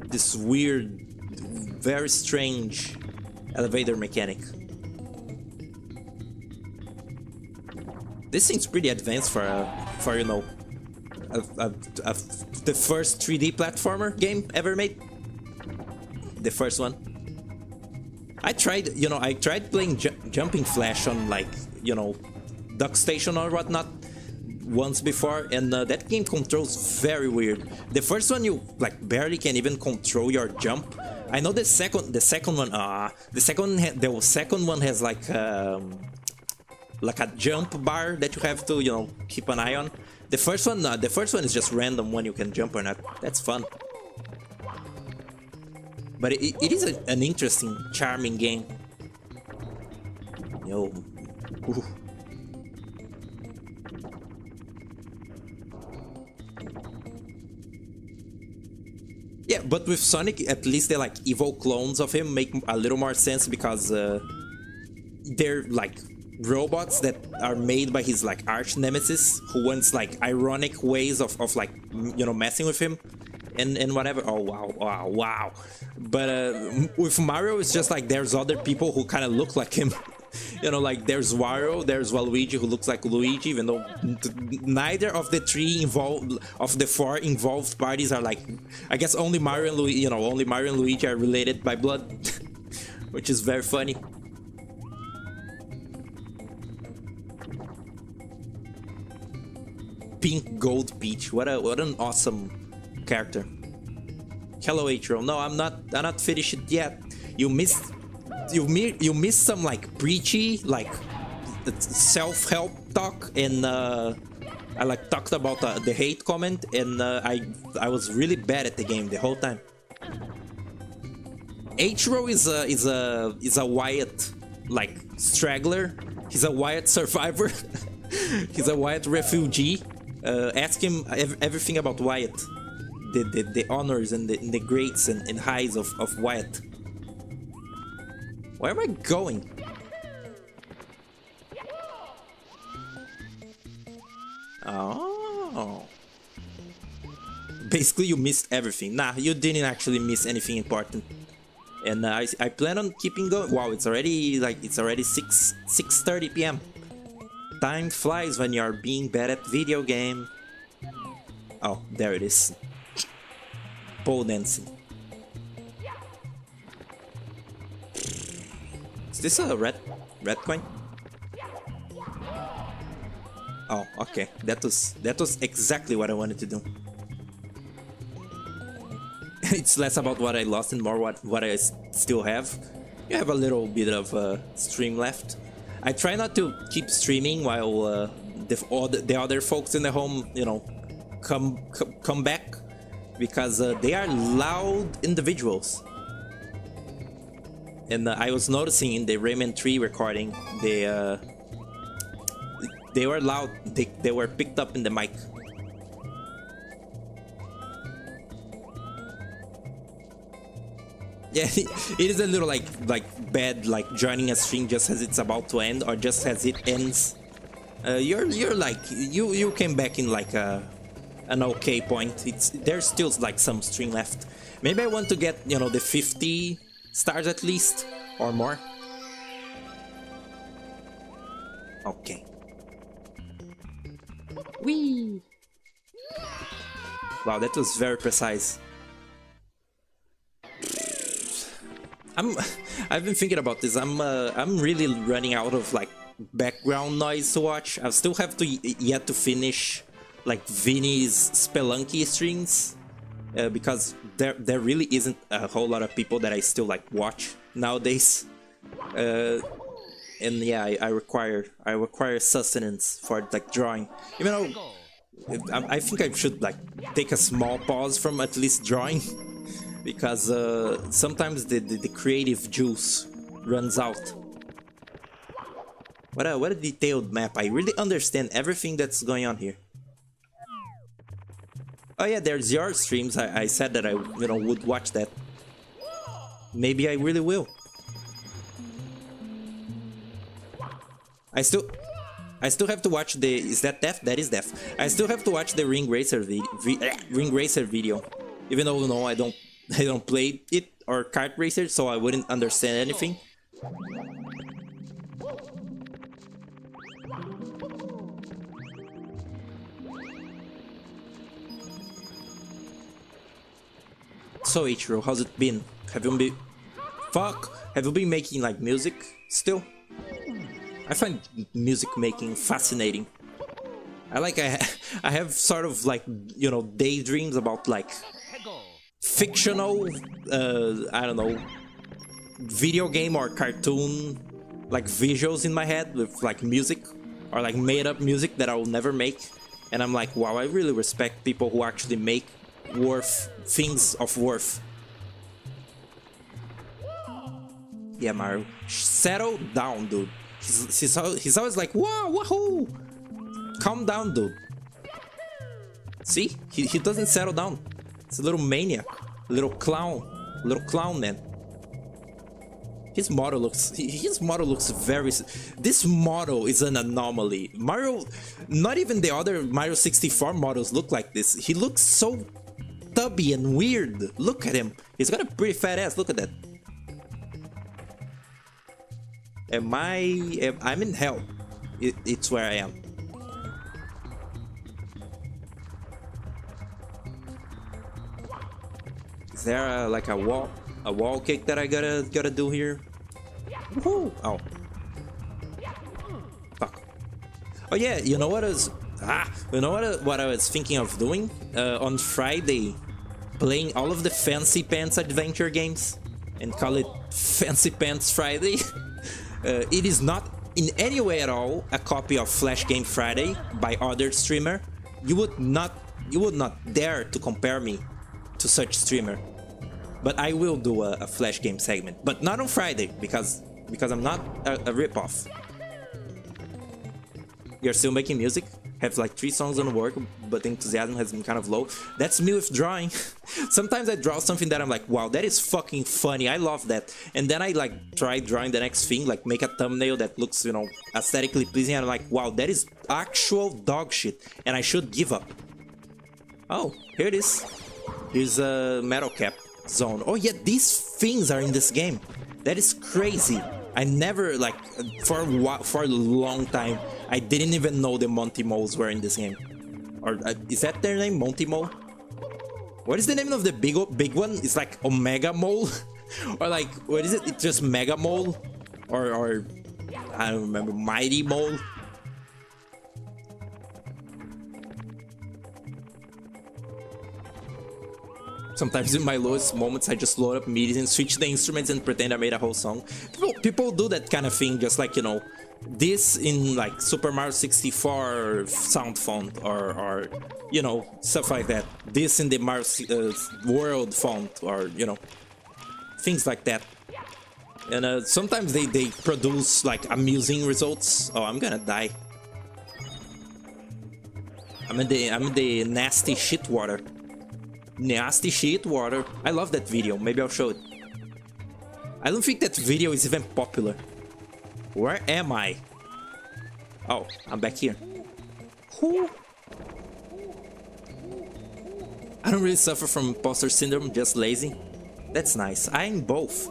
This weird, very strange elevator mechanic. This seems pretty advanced for you know, the first 3D platformer game ever made. The first one. I tried playing Jumping Flash on like, you know, Duck Station or whatnot once before, and that game controls very weird. The first one you like barely can even control your jump. I know the second one has like a jump bar that you have to, you know, keep an eye on. The first one is just random when you can jump or not. That's fun. But it is an interesting, charming game. Yo. Ooh. Yeah, but with Sonic, at least they're like evil clones of him make a little more sense because they're like robots that are made by his like arch nemesis who wants like ironic ways of like, you know, messing with him and whatever. Oh wow. But with Mario, it's just like there's other people who kind of look like him. You know, like there's Wario, there's Waluigi who looks like Luigi, even though neither of the four involved parties are like, I guess only Mario and Luigi, you know, only Mario and Luigi are related by blood, which is very funny. Pink Gold Peach, what an awesome character. Hello, Atro. No, I'm not finished it yet. You missed some like preachy, like self-help talk, and I like talked about the hate comment, and I was really bad at the game the whole time. Atro is a Wyatt like straggler. He's a Wyatt survivor. He's a Wyatt refugee. Ask him everything about Wyatt, the honors and the greats and highs of Wyatt. Where am I going? Oh. Basically, you missed everything. Nah, you didn't actually miss anything important. And I plan on keeping going. Wow, it's already 6:30 p.m. Time flies when you're being bad at video game. Oh, there it is. Pole dancing. Is this a red coin? Oh, okay. That was exactly what I wanted to do. It's less about what I lost and more what I still have. You have a little bit of stream left. I try not to keep streaming while the other folks in the home, you know, come back, because they are loud individuals. And I was noticing in the Rayman 3 recording, they were loud. They were picked up in the mic. Yeah, it is a little like bad, like joining a stream just as it's about to end or just as it ends. You're like you came back in like an okay point. There's still like some stream left. Maybe I want to get, you know, the 50 stars at least or more. Okay. Whee! Wow, that was very precise. I've been thinking about this. I'm really running out of like background noise to watch. I still have to yet to finish like Vinny's Spelunky streams, because there really isn't a whole lot of people that I still like watch nowadays. And yeah, I require sustenance for like drawing. Even though I think I should like take a small pause from at least drawing. Because sometimes the creative juice runs out. What a detailed map. I really understand everything that's going on here. Oh yeah, there's your streams. I said that I would watch that. Maybe I really will. I still have to watch the... Is that death? That is death. I still have to watch the Ring Racer video. Even though no, I don't play it or kart racer, so I wouldn't understand anything. So Ichiro, how's it been? Have you been making like music still? I find music making fascinating. I have sort of like, you know, daydreams about like fictional, I don't know, video game or cartoon like visuals in my head with like music or like made up music that I will never make. And I'm like, wow, I really respect people who actually make things of worth. Yeah, Mario, settle down, dude. He's always like, wow, wahoo! Calm down, dude. See? He doesn't settle down. It's a little maniac. A little clown man. His model looks very... This model is an anomaly. Mario... Not even the other Mario 64 models look like this. He looks so tubby and weird. Look at him. He's got a pretty fat ass. Look at that. I'm in hell. It's where I am. Is there like a wall kick that I gotta do here? Woohoo! Oh. Fuck. Oh yeah, you know what what I was thinking of doing on Friday, playing all of the Fancy Pants adventure games and call it Fancy Pants Friday. It is not in any way at all a copy of Flash Game Friday by other streamer. You would not dare to compare me to such streamer. But I will do a Flash Game segment, but not on Friday because I'm not a ripoff. You're still making music? Have like 3 songs on work, but the enthusiasm has been kind of low. That's me with drawing. Sometimes I draw something that I'm like, wow, that is fucking funny. I love that. And then I like try drawing the next thing, like make a thumbnail that looks, you know, aesthetically pleasing. And I'm like, wow, that is actual dog shit. And I should give up. Oh, here it is. Here's a metal cap zone. Oh yeah, these things are in this game. That is crazy. I never, like, for a long time, I didn't even know the Monty Moles were in this game. Or is that their name, Monty Mole? What is the name of the big one? It's like Omega Mole, or like what is it? It's just Mega Mole. or I don't remember, Mighty Mole. Sometimes in my lowest moments, I just load up MIDI and switch the instruments and pretend I made a whole song. People do that kind of thing, just like, you know, this in like Super Mario 64 sound font or you know, stuff like that. This in the Mario World font, or, you know, things like that. And sometimes they produce like amusing results. Oh, I'm gonna die. I'm in the nasty shit water. Nasty shit water. I love that video. Maybe I'll show it. I don't think that video is even popular. Where am I? Oh, I'm back here. Who? I don't really suffer from imposter syndrome, just lazy. That's nice. I'm both.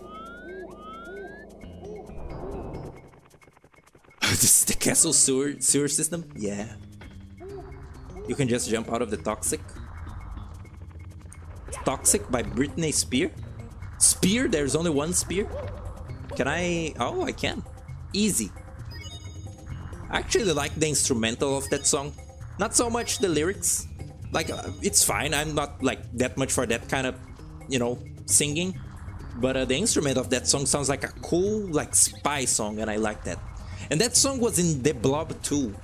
This is the castle sewer system? Yeah. You can just jump out of the toxic. Toxic by Britney Spears? Spear? There's only one spear? Can I... Oh, I can. Easy. I actually like the instrumental of that song. Not so much the lyrics. Like, it's fine. I'm not like that much for that kind of, you know, singing. But the instrument of that song sounds like a cool, like, spy song, and I like that. And that song was in The Blob 2,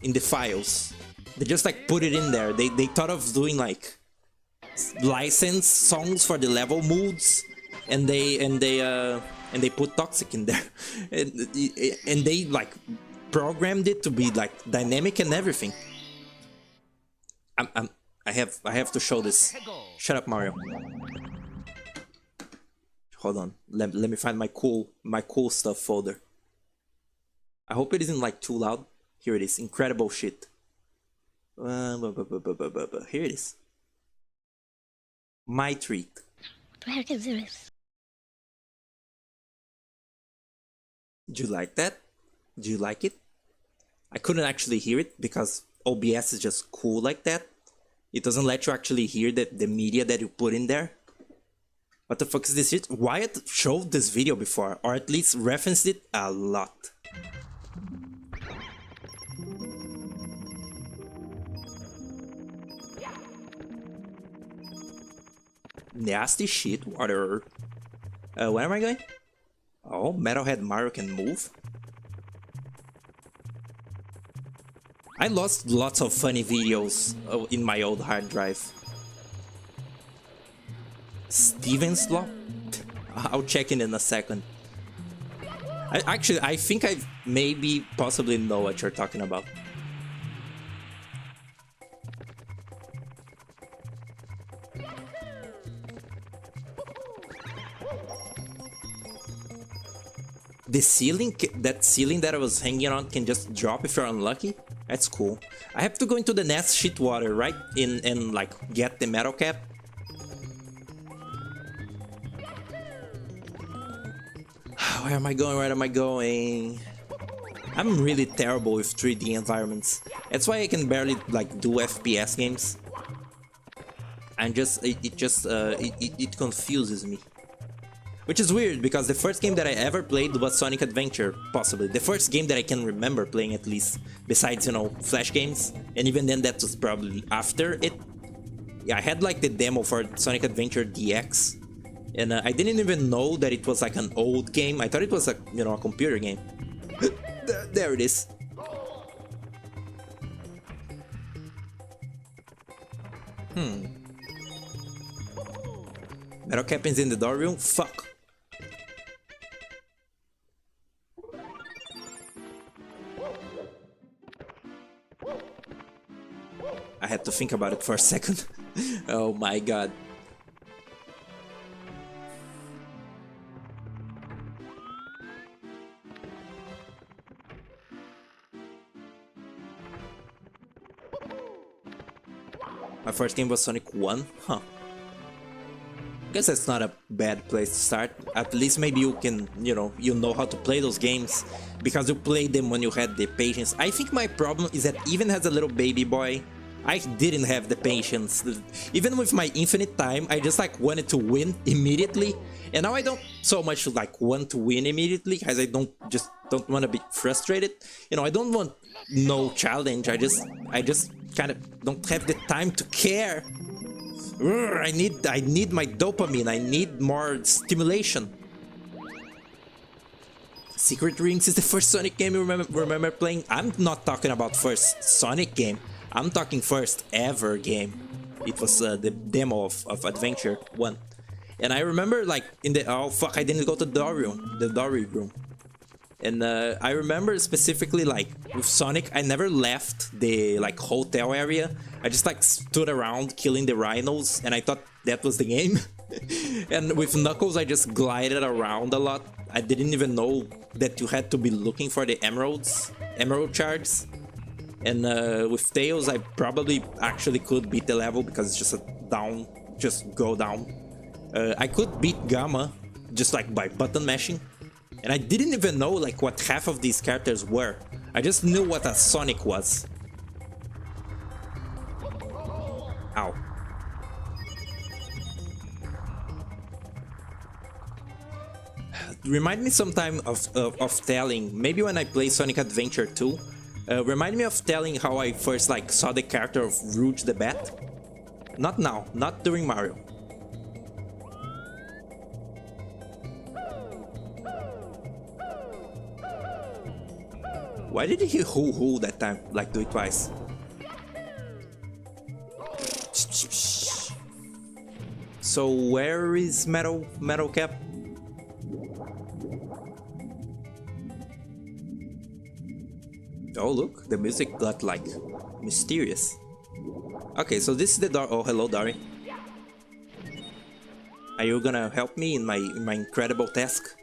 in the files. They just like put it in there. They thought of doing like licensed songs for the level moods, and they put Toxic in there, and they like programmed it to be like dynamic and everything. I have to show this. Shut up, Mario. Hold on. Let me find my cool stuff folder. I hope it isn't like too loud. Here it is. Incredible shit. Here it is. My treat. What the heck is this? Do you like that? Do you like it? I couldn't actually hear it because OBS is just cool like that. It doesn't let you actually hear the media that you put in there. What the fuck is this shit? Wyatt showed this video before, or at least referenced it a lot. Nasty shit water. Where am I going? Oh, Metalhead Mario can move? I lost lots of funny videos in my old hard drive. Steven's Law? I'll check in a second. I think I maybe possibly know what you're talking about. The ceiling, that ceiling that I was hanging on can just drop if you're unlucky? That's cool. I have to go into the next shit water, right? And like get the metal cap. Where am I going? Where am I going? I'm really terrible with 3D environments. That's why I can barely like do FPS games. And just it confuses me. Which is weird because the first game that I ever played was Sonic Adventure, possibly. The first game that I can remember playing at least, besides, you know, Flash games. And even then that was probably after it. Yeah, I had like the demo for Sonic Adventure DX. And I didn't even know that it was like an old game. I thought it was a, you know, a computer game. There it is. Metal Captain's in the door room? Fuck. I had to think about it for a second. Oh my god. My first game was Sonic 1? Huh. Guess that's not a bad place to start. At least maybe you can, you know how to play those games because you played them when you had the patience. I think my problem is that even as a little baby boy, I didn't have the patience. Even with my infinite time, I just like wanted to win immediately. And now I don't so much like want to win immediately because I don't want to be frustrated. You know, I don't want no challenge. I just kind of don't have the time to care. I need my dopamine. I need more stimulation. Secret Rings is the first Sonic game you remember playing? I'm not talking about first Sonic game. I'm talking first ever game. It was the demo of Adventure 1. And I remember like in the... Oh fuck, I didn't go to the Dory room. And I remember specifically like with Sonic, I never left the like hotel area. I just like stood around killing the rhinos and I thought that was the game. And with Knuckles, I just glided around a lot. I didn't even know that you had to be looking for the emerald shards. And with Tails, I probably actually could beat the level because it's just just go down. I could beat Gamma just like by button mashing. And I didn't even know like what half of these characters were. I just knew what a Sonic was. Ow. Remind me sometime of telling, maybe when I play Sonic Adventure 2, remind me of telling how I first like saw the character of Rouge the Bat. Not now, not during Mario. Why did he hoo-hoo that time? Like do it twice. So where is Metal Cap? Oh look, the music got like mysterious. Okay, so this is the door. Oh, hello, Dari. Are you gonna help me in my incredible task?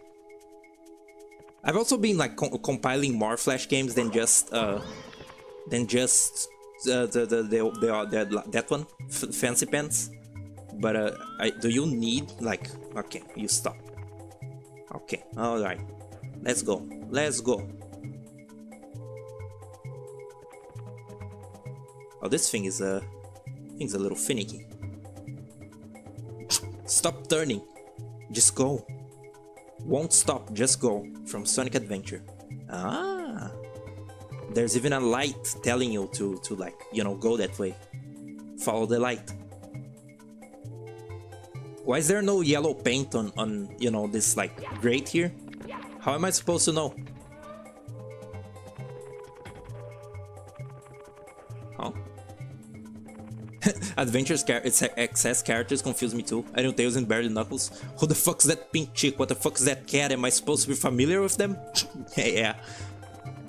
I've also been like compiling more Flash games than just that one, Fancy Pants. But do you need like? Okay, you stop. Okay, all right, let's go. Let's go. Oh, this thing is a little finicky. Stop turning. Just go. Won't stop, just go. From Sonic Adventure. Ah. There's even a light telling you to like, you know, go that way. Follow the light. Why is there no yellow paint on you know, this like grate here? How am I supposed to know? Huh? Adventures excess characters confuse me too. I know Tails and Barely Knuckles. Who the fuck's that pink chick? What the fuck's that cat? Am I supposed to be familiar with them? Yeah.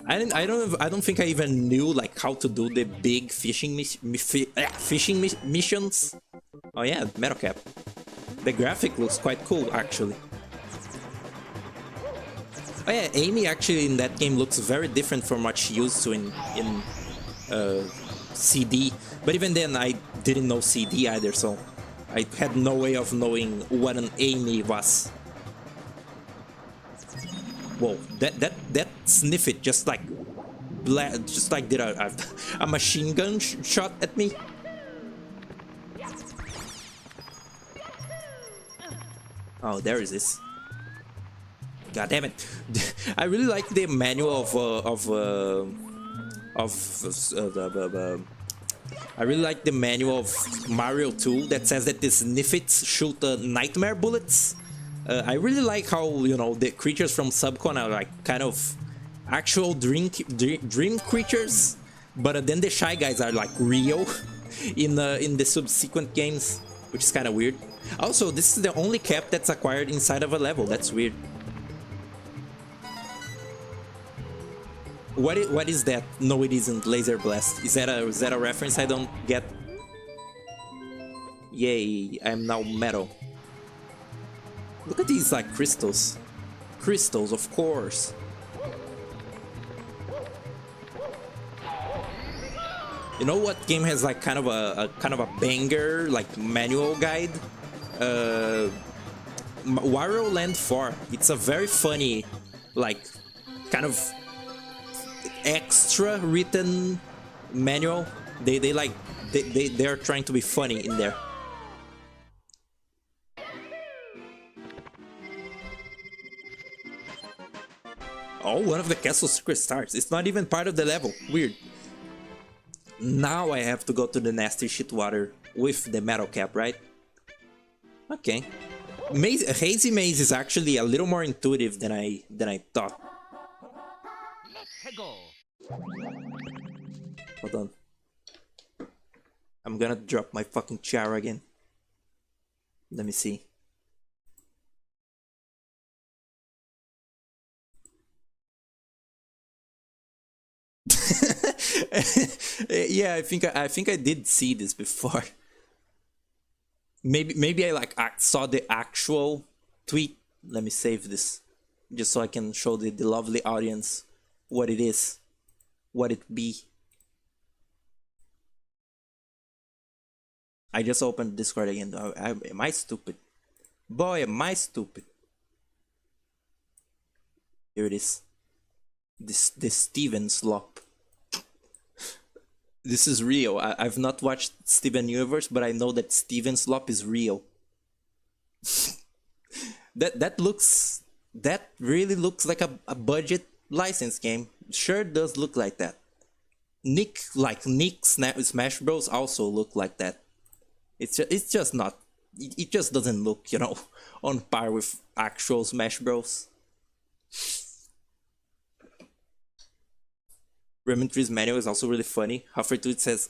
I don't think I even knew like how to do the big fishing missions. Oh yeah, Metal Cap. The graphic looks quite cool actually. Oh yeah, Amy actually in that game looks very different from what she used to in CD. But even then, I didn't know CD either, so I had no way of knowing what an Amy was. Whoa, that Sniffit just like did a machine gun shot at me. Oh, there is this. God damn it! I really like the manual I really like the manual of Mario 2 that says that the Sniffits shoot nightmare bullets. I really like how, you know, the creatures from Subcon are like kind of actual dream creatures, but then the Shy Guys are like real in the subsequent games, which is kind of weird. Also, this is the only cap that's acquired inside of a level. That's weird. What is that? No, it isn't. Laser Blast. Is that a reference I don't get? Yay! I'm now metal. Look at these like crystals. Crystals, of course. You know what game has like kind of a banger like manual guide? Wario Land 4. It's a very funny, like, kind of extra written manual. They like they're trying to be funny in there. Oh, one of the castle's secret stars. It's not even part of the level. Weird. Now I have to go to the nasty shit water with the metal cap, right? Okay. Hazy Maze is actually a little more intuitive than I thought. Let's go. Hold on. I'm gonna drop my fucking chair again. Let me see. Yeah, I think I did see this before. Maybe I saw the actual tweet. Let me save this just so I can show the lovely audience what it is, what it be. I just opened Discord again. Am I stupid? Boy, am I stupid. Here it is. This Steven slop. This is real. I've not watched Steven Universe, but I know that Steven slop is real. That really looks like a budget license game. Sure does look like that. Nick Smash Bros also look like that. It's just not. It just doesn't look, you know, on par with actual Smash Bros. Rayman 3's manual is also really funny. Halfway through it says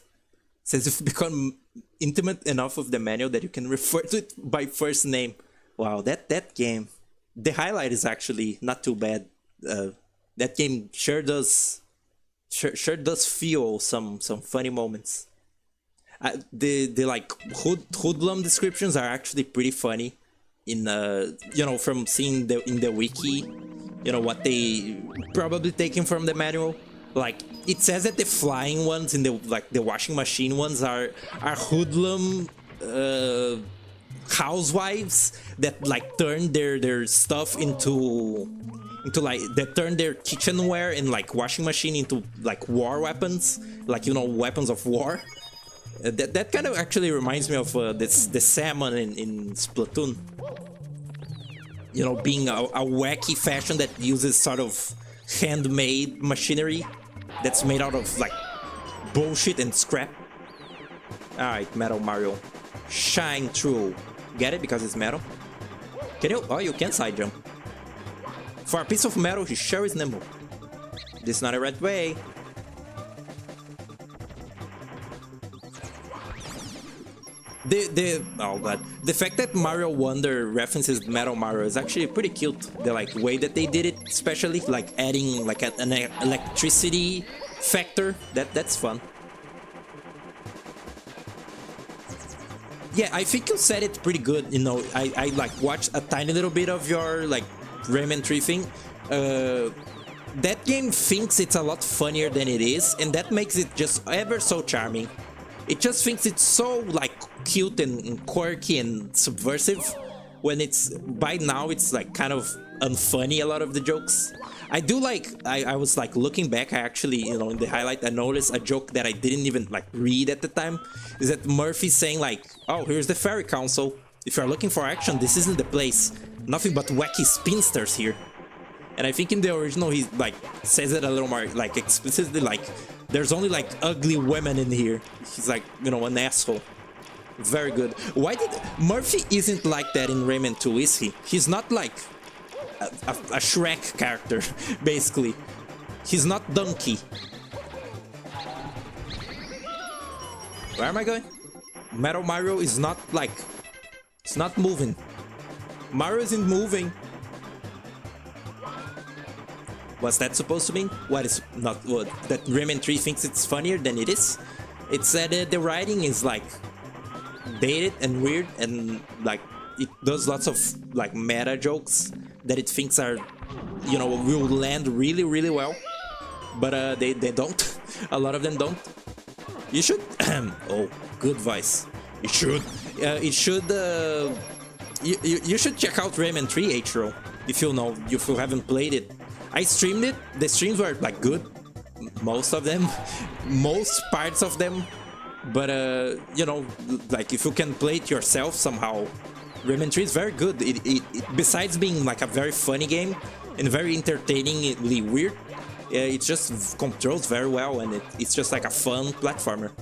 you've become intimate enough with the manual that you can refer to it by first name. Wow, that game. The highlight is actually not too bad. That game sure does feel some funny moments. The like hoodlum descriptions are actually pretty funny. In you know, from seeing in the wiki, you know, what they probably taken from the manual. Like, it says that the flying ones and the washing machine ones are hoodlum housewives that like turn their stuff into like, they turn their kitchenware and like washing machine into like war weapons, like, you know, weapons of war. That kind of actually reminds me of the salmon in Splatoon. You know, being a wacky fashion that uses sort of handmade machinery that's made out of like bullshit and scrap. Alright, Metal Mario. Shine through. Get it? Because it's metal? Can you? Oh, you can side jump. For a piece of metal, he sure is nimble. This is not the right way. Oh god, the fact that Mario Wonder references Metal Mario is actually pretty cute. The like way that they did it, especially like adding like an electricity factor. That's fun. Yeah, I think you said it pretty good. You know, I like watched a tiny little bit of your like Rayman 3 thing. That game thinks it's a lot funnier than it is, and that makes it just ever so charming. It just thinks it's so like cute and quirky and subversive, when it's by now it's like kind of unfunny, a lot of the jokes. I do like, I was like looking back, I actually, you know, in the highlight I noticed a joke that I didn't even like read at the time, is that Murphy's saying like, oh, here's the Fairy Council, if you're looking for action, this isn't the place, nothing but wacky spinsters here. And I think in the original he like says it a little more like explicitly, like there's only like ugly women in here. He's like, you know, an asshole. Very good. Why did Murphy isn't like that in Rayman 2, is he? He's not like a Shrek character, basically. He's not Donkey. Where am I going? Metal Mario is not like, it's not moving. Mario isn't moving. What's that supposed to mean? What is not what? That Rayman 3 thinks it's funnier than it is? It's that the writing is like dated and weird, and like it does lots of like meta jokes that it thinks are, you know, will land really really well, but they don't. A lot of them don't. You should oh, good voice. You should you should check out Rayman 3, H-Row, if you know, if you haven't played it. I streamed it. The streams were like good, most of them, most parts of them, But you know, like if you can play it yourself somehow, Rayman 3 is very good. Besides being like a very funny game and very entertainingly weird, it just controls very well, and it's just like a fun platformer.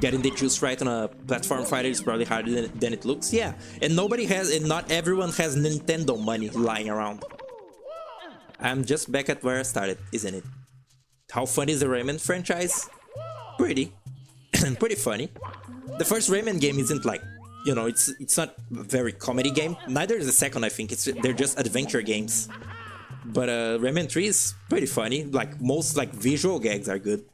Getting the juice right on a platform fighter is probably harder than it looks. Yeah, and not everyone has Nintendo money lying around. I'm just back at where I started, isn't it? How funny is the Rayman franchise? Pretty. Pretty funny. The first Rayman game isn't like, you know, it's not a very comedy game. Neither is the second, I think. They're just adventure games. But Rayman 3 is pretty funny. Like, most like visual gags are good.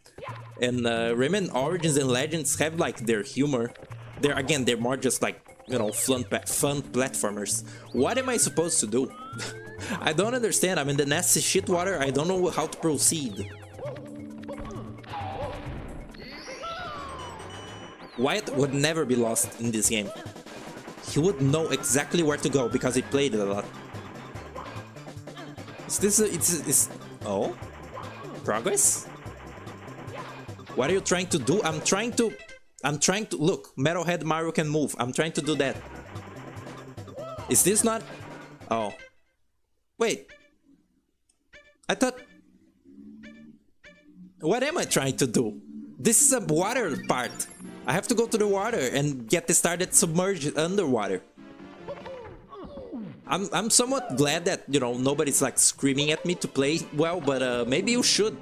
And Rayman Origins and Legends have like their humor. They're more just like, you know, fun platformers. What am I supposed to do? I don't understand. I'm in the nasty shit water. I don't know how to proceed. Wyatt would never be lost in this game. He would know exactly where to go because he played it a lot. Is this oh? Progress? What are you trying to do? I'm trying to look, Metalhead Mario can move. I'm trying to do that. Is this not? Oh. Wait. I thought... What am I trying to do? This is a water part. I have to go to the water and get the star that's submerged underwater. I'm somewhat glad that, you know, nobody's like screaming at me to play well, but maybe you should.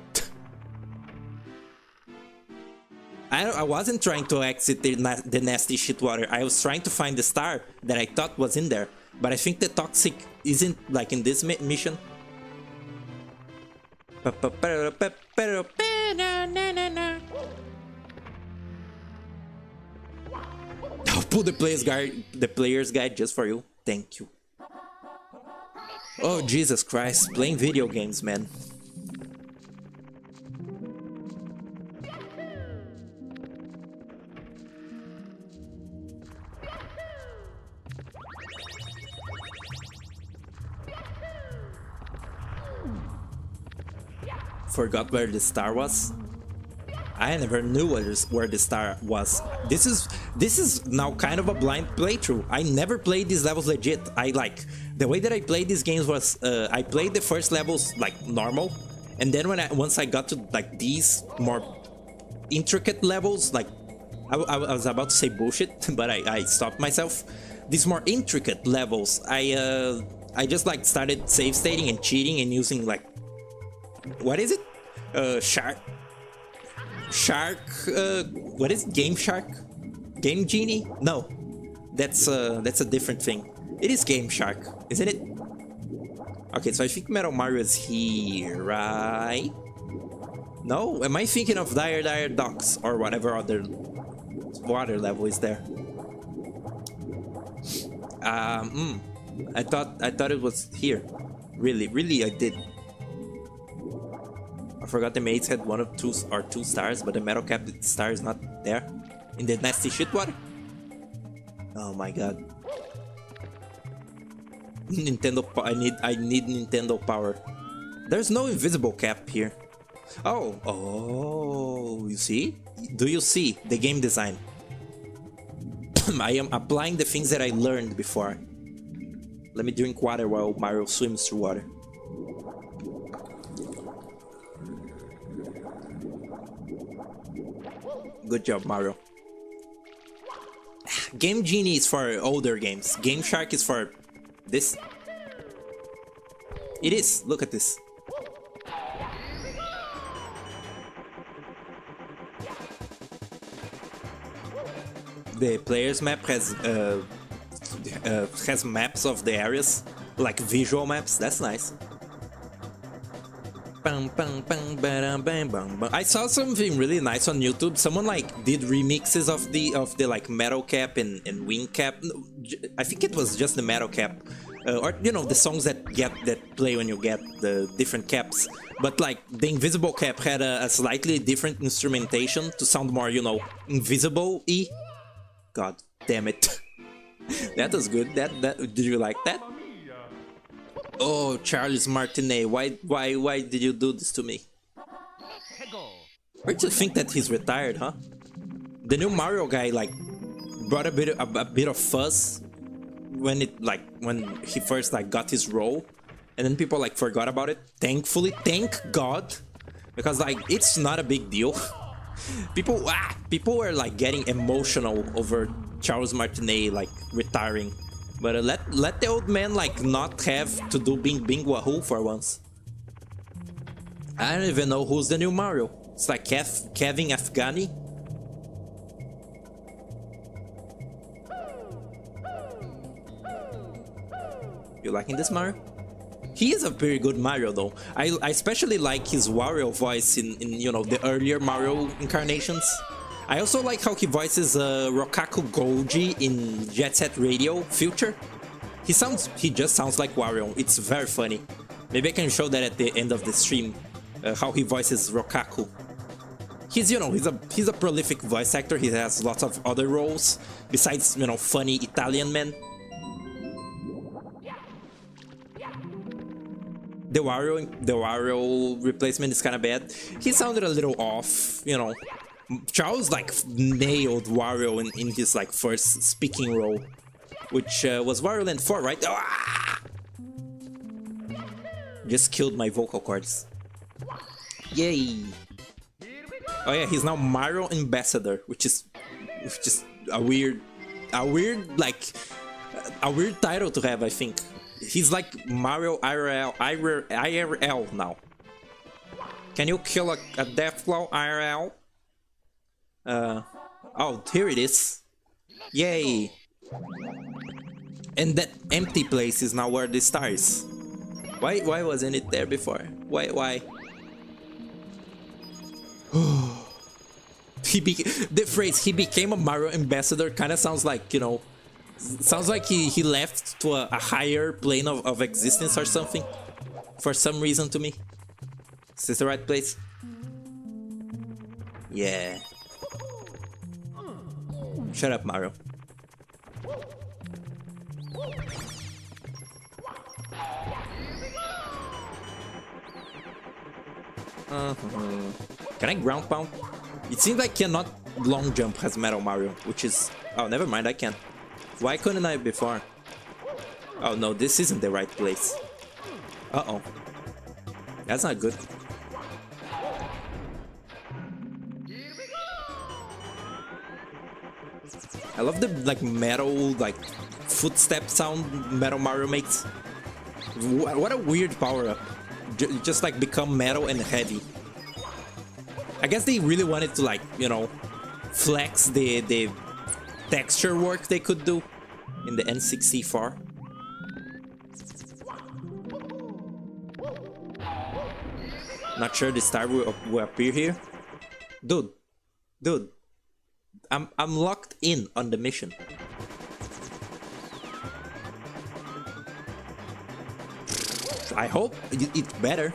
I wasn't trying to exit the nasty shit water. I was trying to find the star that I thought was in there. But I think the toxic isn't like in this mission. I'll put the player's guide just for you. Thank you. Oh Jesus Christ, playing video games, man. Forgot where the star was. I never knew where the star was. This is now kind of a blind playthrough. I never played these levels legit. The way that I played these games was I played the first levels like normal, and then once I got to like these more intricate levels, like I was about to say bullshit, but I stopped myself. These more intricate levels, I just like started save stating and cheating and using like, what is it? What is it? Game Shark? Game Genie? No, that's a different thing. It is Game Shark, isn't it? Okay, so I think Metal Mario is here, right? No? Am I thinking of Dire Docks or whatever other water level is there? I thought it was here. Really, I did. I forgot the mates had two stars, but the metal cap star is not there in the nasty shit water. Oh my god. Nintendo, I need Nintendo power. There's no invisible cap here. Oh, you see? Do you see the game design? I am applying the things that I learned before. Let me drink water while Mario swims through water. Good job, Mario. Game Genie is for older games. Game Shark is for this. It is. Look at this. The player's map has maps of the areas, like visual maps. That's nice. I saw something really nice on YouTube. Someone like did remixes of the like metal cap and wing cap. I think it was just the metal cap, or you know, the songs that play when you get the different caps. But like the invisible cap had a slightly different instrumentation to sound more, you know, invisible-y. God damn it. That was good. Did you like that? Oh, Charles Martinet, why did you do this to me? Let's go. Where'd you think that he's retired, huh? The new Mario guy, like, brought a bit of fuzz when he first like got his role, and then people like forgot about it. Thankfully, thank God, because like it's not a big deal. People were like getting emotional over Charles Martinet like retiring, but let the old man like not have to do Bing Bing Wahoo for once. I don't even know who's the new Mario. It's like Kevin Afghani. You liking this Mario? He is a very good Mario though. I especially like his Wario voice in you know the earlier Mario incarnations. I also like how he voices Rokaku Goji in Jet Set Radio Future. He just sounds like Wario. It's very funny. Maybe I can show that at the end of the stream, how he voices Rokaku. He's a prolific voice actor. He has lots of other roles besides funny Italian men. The Wario replacement is kind of bad. He sounded a little off, Charles like nailed Wario in his like first speaking role, which was Wario Land 4, right? Ah! Just killed my vocal cords. Yay! Oh yeah, he's now Mario Ambassador, which is a weird title to have, I think. He's like Mario IRL now. Can you kill a Deathclaw IRL? Oh, here it is. Yay! And that empty place is now where the star is. Why wasn't it there before? Why? The phrase "he became a Mario ambassador" kind of sounds like, sounds like he left to a higher plane of existence or something. For some reason to me. Is this the right place? Yeah. Shut up, Mario. Can I ground pound? It seems like cannot long jump as Metal Mario, which is... Oh, never mind, I can. Why couldn't I before? Oh no, this isn't the right place. Uh-oh. That's not good. I love the like metal footstep sound Metal Mario makes. What a weird power-up. Just like become metal and heavy. I guess they really wanted to like, flex the texture work they could do in the N64. Not sure the star will appear here. Dude, I'm locked in on the mission. I hope it's better.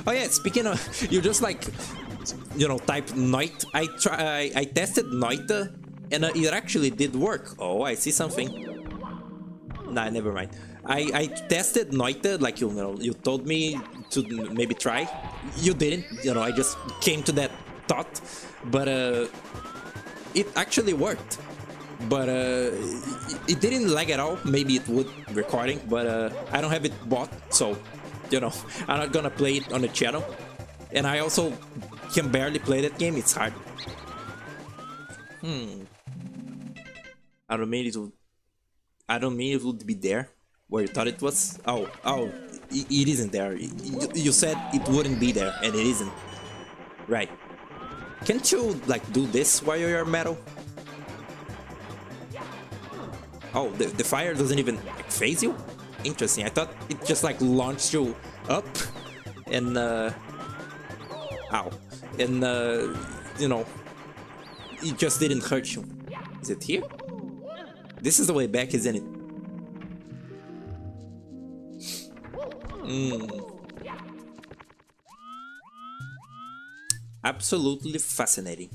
Oh yeah, speaking of, you just like, type Noita. I tested Noita, and it actually did work. Oh, I see something. Nah, never mind. I tested Noita, like you told me to maybe try. You didn't, I just came to that thought, but it actually worked. But it didn't lag at all. Maybe it would recording, but I don't have it bought, so I'm not gonna play it on the channel. And I also can barely play that game. It's hard. I don't mean it would be there where you thought it was. Oh, it isn't there. You said it wouldn't be there, and it isn't. Right. Can't you like do this while you're metal? Oh, the fire doesn't even phase you? Interesting. I thought it just like launched you up and ow. And it just didn't hurt you. Is it here? This is the way back, isn't it? Absolutely fascinating.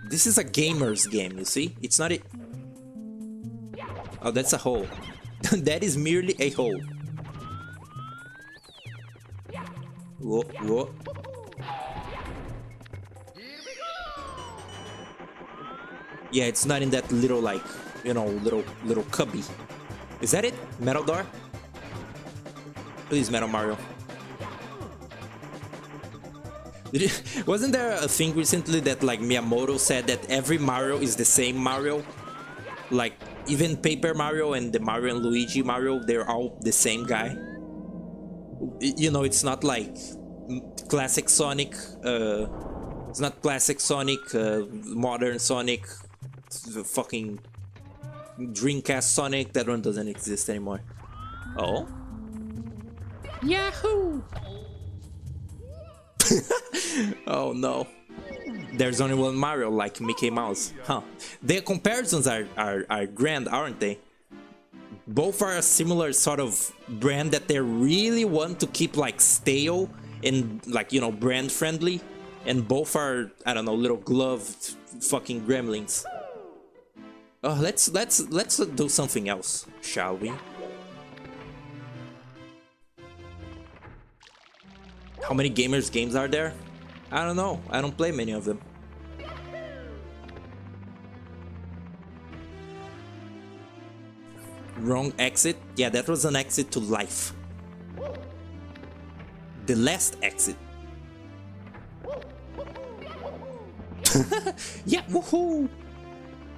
This is a gamer's game, you see? It's not a... Oh, that's a hole. That is merely a hole. Whoa, whoa. Yeah, it's not in that little, like, you know, little cubby. Is that it? Metal door? Please, Metal Mario. Wasn't there a thing recently that, like, Miyamoto said that every Mario is the same Mario? Like, even Paper Mario and the Mario and Luigi Mario, they're all the same guy. You know, it's not like classic Sonic, it's not classic Sonic, modern Sonic, fucking Dreamcast Sonic. That one doesn't exist anymore. Oh? Yahoo! Oh no. There's only one Mario, like Mickey Mouse. Huh. The comparisons are grand, aren't they? Both are a similar sort of brand that they really want to keep like stale and like, you know, brand friendly. And both are, I don't know, little gloved fucking gremlins. Oh, let's do something else, shall we? How many gamers games are there? I don't know. I don't play many of them. Wrong exit? Yeah, that was an exit to life. The last exit. Yeah, woohoo!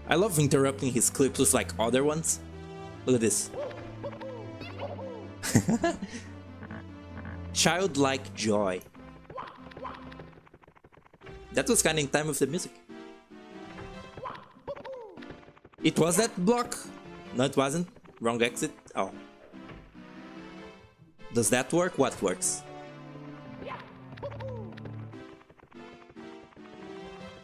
I love interrupting his clips with like other ones. Look at this. Childlike joy. That was kind of in time with the music. It was that block? No, it wasn't. Wrong exit. Oh. Does that work? What works?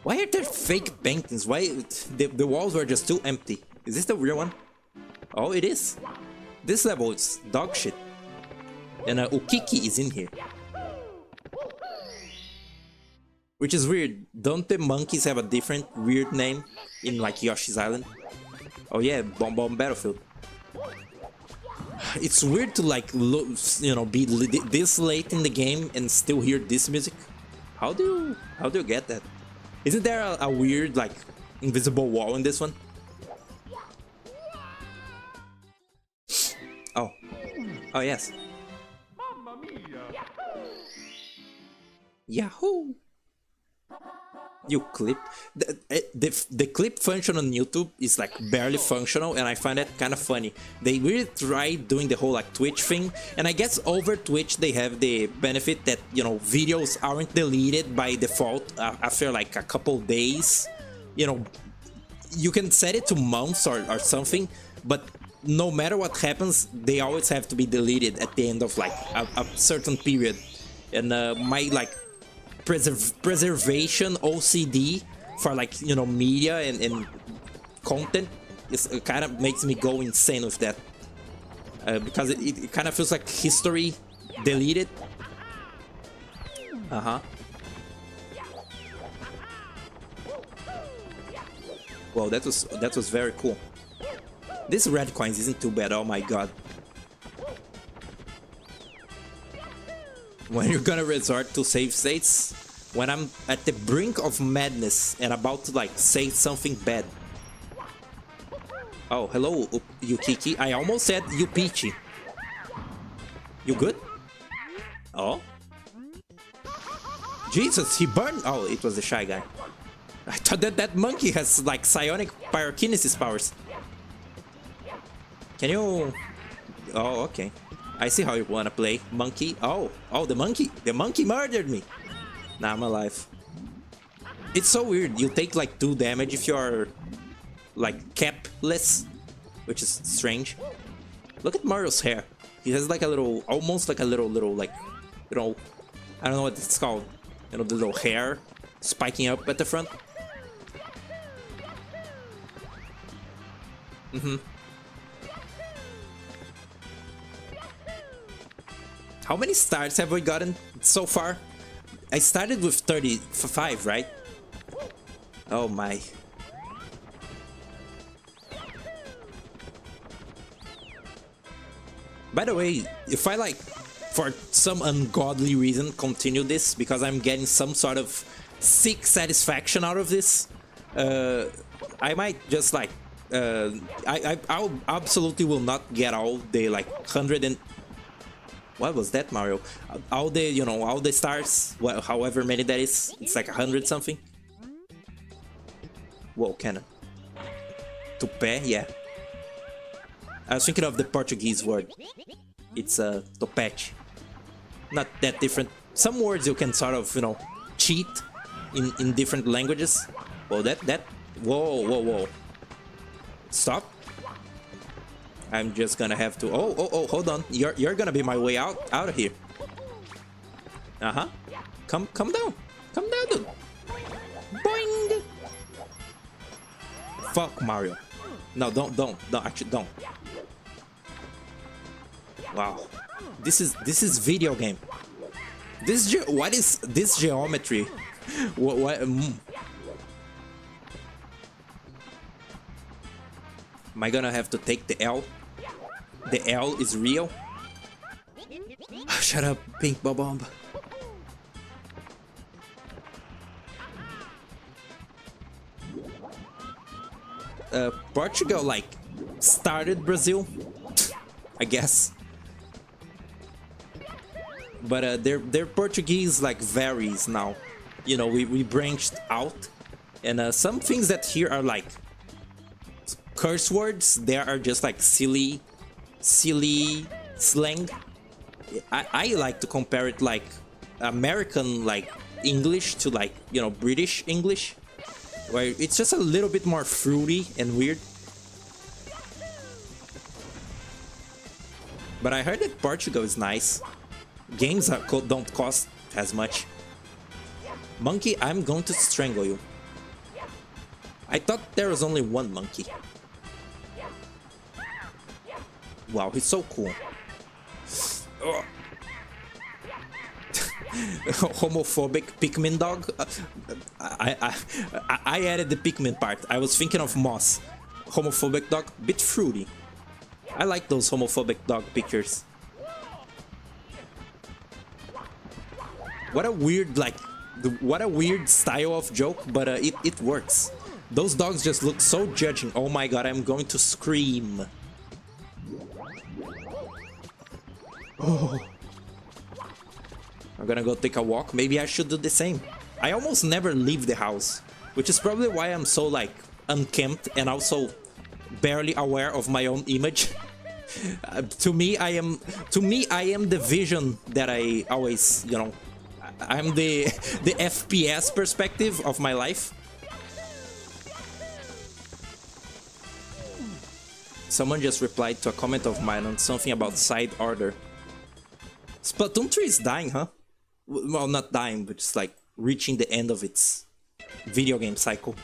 Why are there fake paintings? Why the walls were just too empty? Is this the real one? Oh, it is. This level is dog shit. And Ukiki is in here. Which is weird. Don't the monkeys have a different weird name in like Yoshi's Island? Oh yeah, Bomb Bomb Battlefield. It's weird to like look, you know, be this late in the game and still hear this music. How do you get that? Isn't there a weird like invisible wall in this one? Oh. Oh yes. Yahoo! You clip the clip function on YouTube is like barely functional, and I find that kind of funny. They really tried doing the whole like Twitch thing, and I guess over Twitch they have the benefit that, you know, videos aren't deleted by default after like a couple days. You know, you can set it to months or something, but no matter what happens, they always have to be deleted at the end of like a certain period. And my like preservation OCD for like, you know, media and content is kind of makes me go insane with that, because it kind of feels like history deleted. Well, that was very cool. This red coins isn't too bad. Oh my god. When you're gonna resort to save states? When I'm at the brink of madness and about to like say something bad. Oh, hello, Yukiki. I almost said Yupichi. You good? Oh? Jesus, he burned. Oh, it was the Shy Guy. I thought that monkey has like psionic pyrokinesis powers. Can you... Oh, okay. I see how you wanna play, monkey. Oh, the monkey murdered me. Now I'm alive. It's so weird. You take like 2 damage if you're like capless, which is strange. Look at Mario's hair. He has like a little, almost like a little like, you know, I don't know what it's called. You know, the little hair spiking up at the front. How many stars have we gotten so far? I started with 35, right? Oh my. By the way, if I like, for some ungodly reason, continue this because I'm getting some sort of sick satisfaction out of this, I might just like, I absolutely will not get all the like 100 and what was that, Mario? All the, you know, all the stars, well, however many that is, it's like 100 something. Whoa, cannon. Tupé, yeah. I was thinking of the Portuguese word. It's topete. Not that different. Some words you can sort of, you know, cheat in different languages. Whoa, whoa. Stop. I'm just gonna have to. Oh, hold on. You're gonna be my way out of here. Come down. Come down, dude. Boing. Fuck Mario. No, don't. Actually, don't. Wow. This is video game. What is this geometry? What? Am I gonna have to take the L? The L is real? Shut up, Pink Bomb. Portugal like started Brazil, I guess. But their Portuguese like varies now. You know, we branched out, and some things that here are like curse words, there are just like silly slang. I like to compare it like American like English to like, you know, British English, where it's just a little bit more fruity and weird. But I heard that Portugal is nice. Games don't cost as much. Monkey, I'm going to strangle you. I thought there was only one monkey. Wow, he's so cool. Oh. Homophobic Pikmin dog. I added the Pikmin part. I was thinking of Moss. Homophobic dog, bit fruity. I like those homophobic dog pictures. What a weird what a weird style of joke, but it works. Those dogs just look so judging. Oh my god, I'm going to scream. Oh. I'm gonna go take a walk. Maybe I should do the same. I almost never leave the house, which is probably why I'm so like unkempt and also barely aware of my own image. To me, I am the vision that I always, you know, I'm the FPS perspective of my life. Someone just replied to a comment of mine on something about side order. Splatoon 3 is dying, huh? Well, not dying, but just like reaching the end of its video game cycle.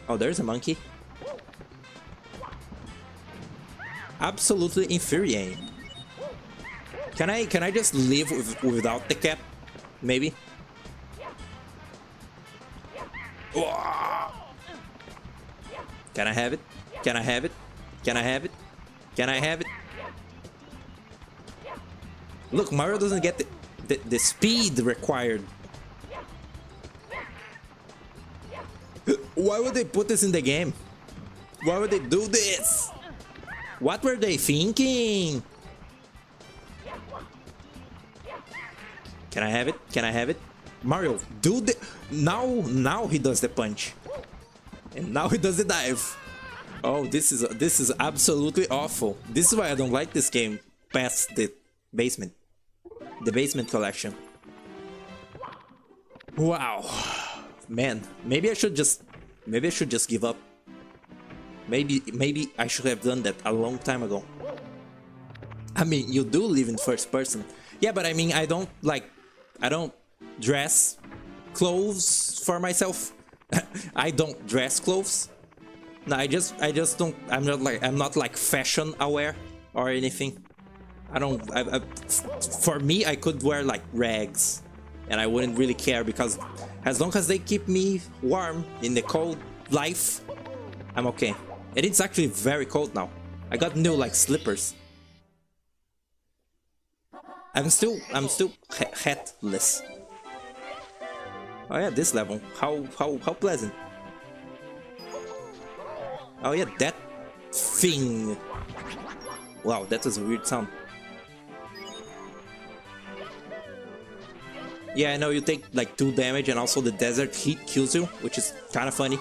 Oh, there's a monkey. Absolutely infuriating. Can I just live without the cap? Maybe. Can I have it? Can I have it? Can I have it? Can I have it? Look, Mario doesn't get the speed required. Why would they put this in the game? Why would they do this? What were they thinking? Can I have it? Can I have it? Mario, do the... Now he does the punch. And now he does the dive. Oh, this is absolutely awful. This is why I don't like this game past the basement. The basement collection. Wow. Man, maybe I should just give up. Maybe I should have done that a long time ago. I mean, you do live in first person. Yeah, but I mean, I don't dress clothes for myself. I don't dress clothes. No, I just don't. I'm not like fashion aware or anything. I don't. For me, I could wear like rags, and I wouldn't really care because as long as they keep me warm in the cold life, I'm okay. And it's actually very cold now. I got new like slippers. I'm still hatless. Oh yeah, this level. How pleasant. Oh yeah, that thing. Wow, that was a weird sound. Yeah, I know you take like 2 damage and also the desert heat kills you, which is kind of funny.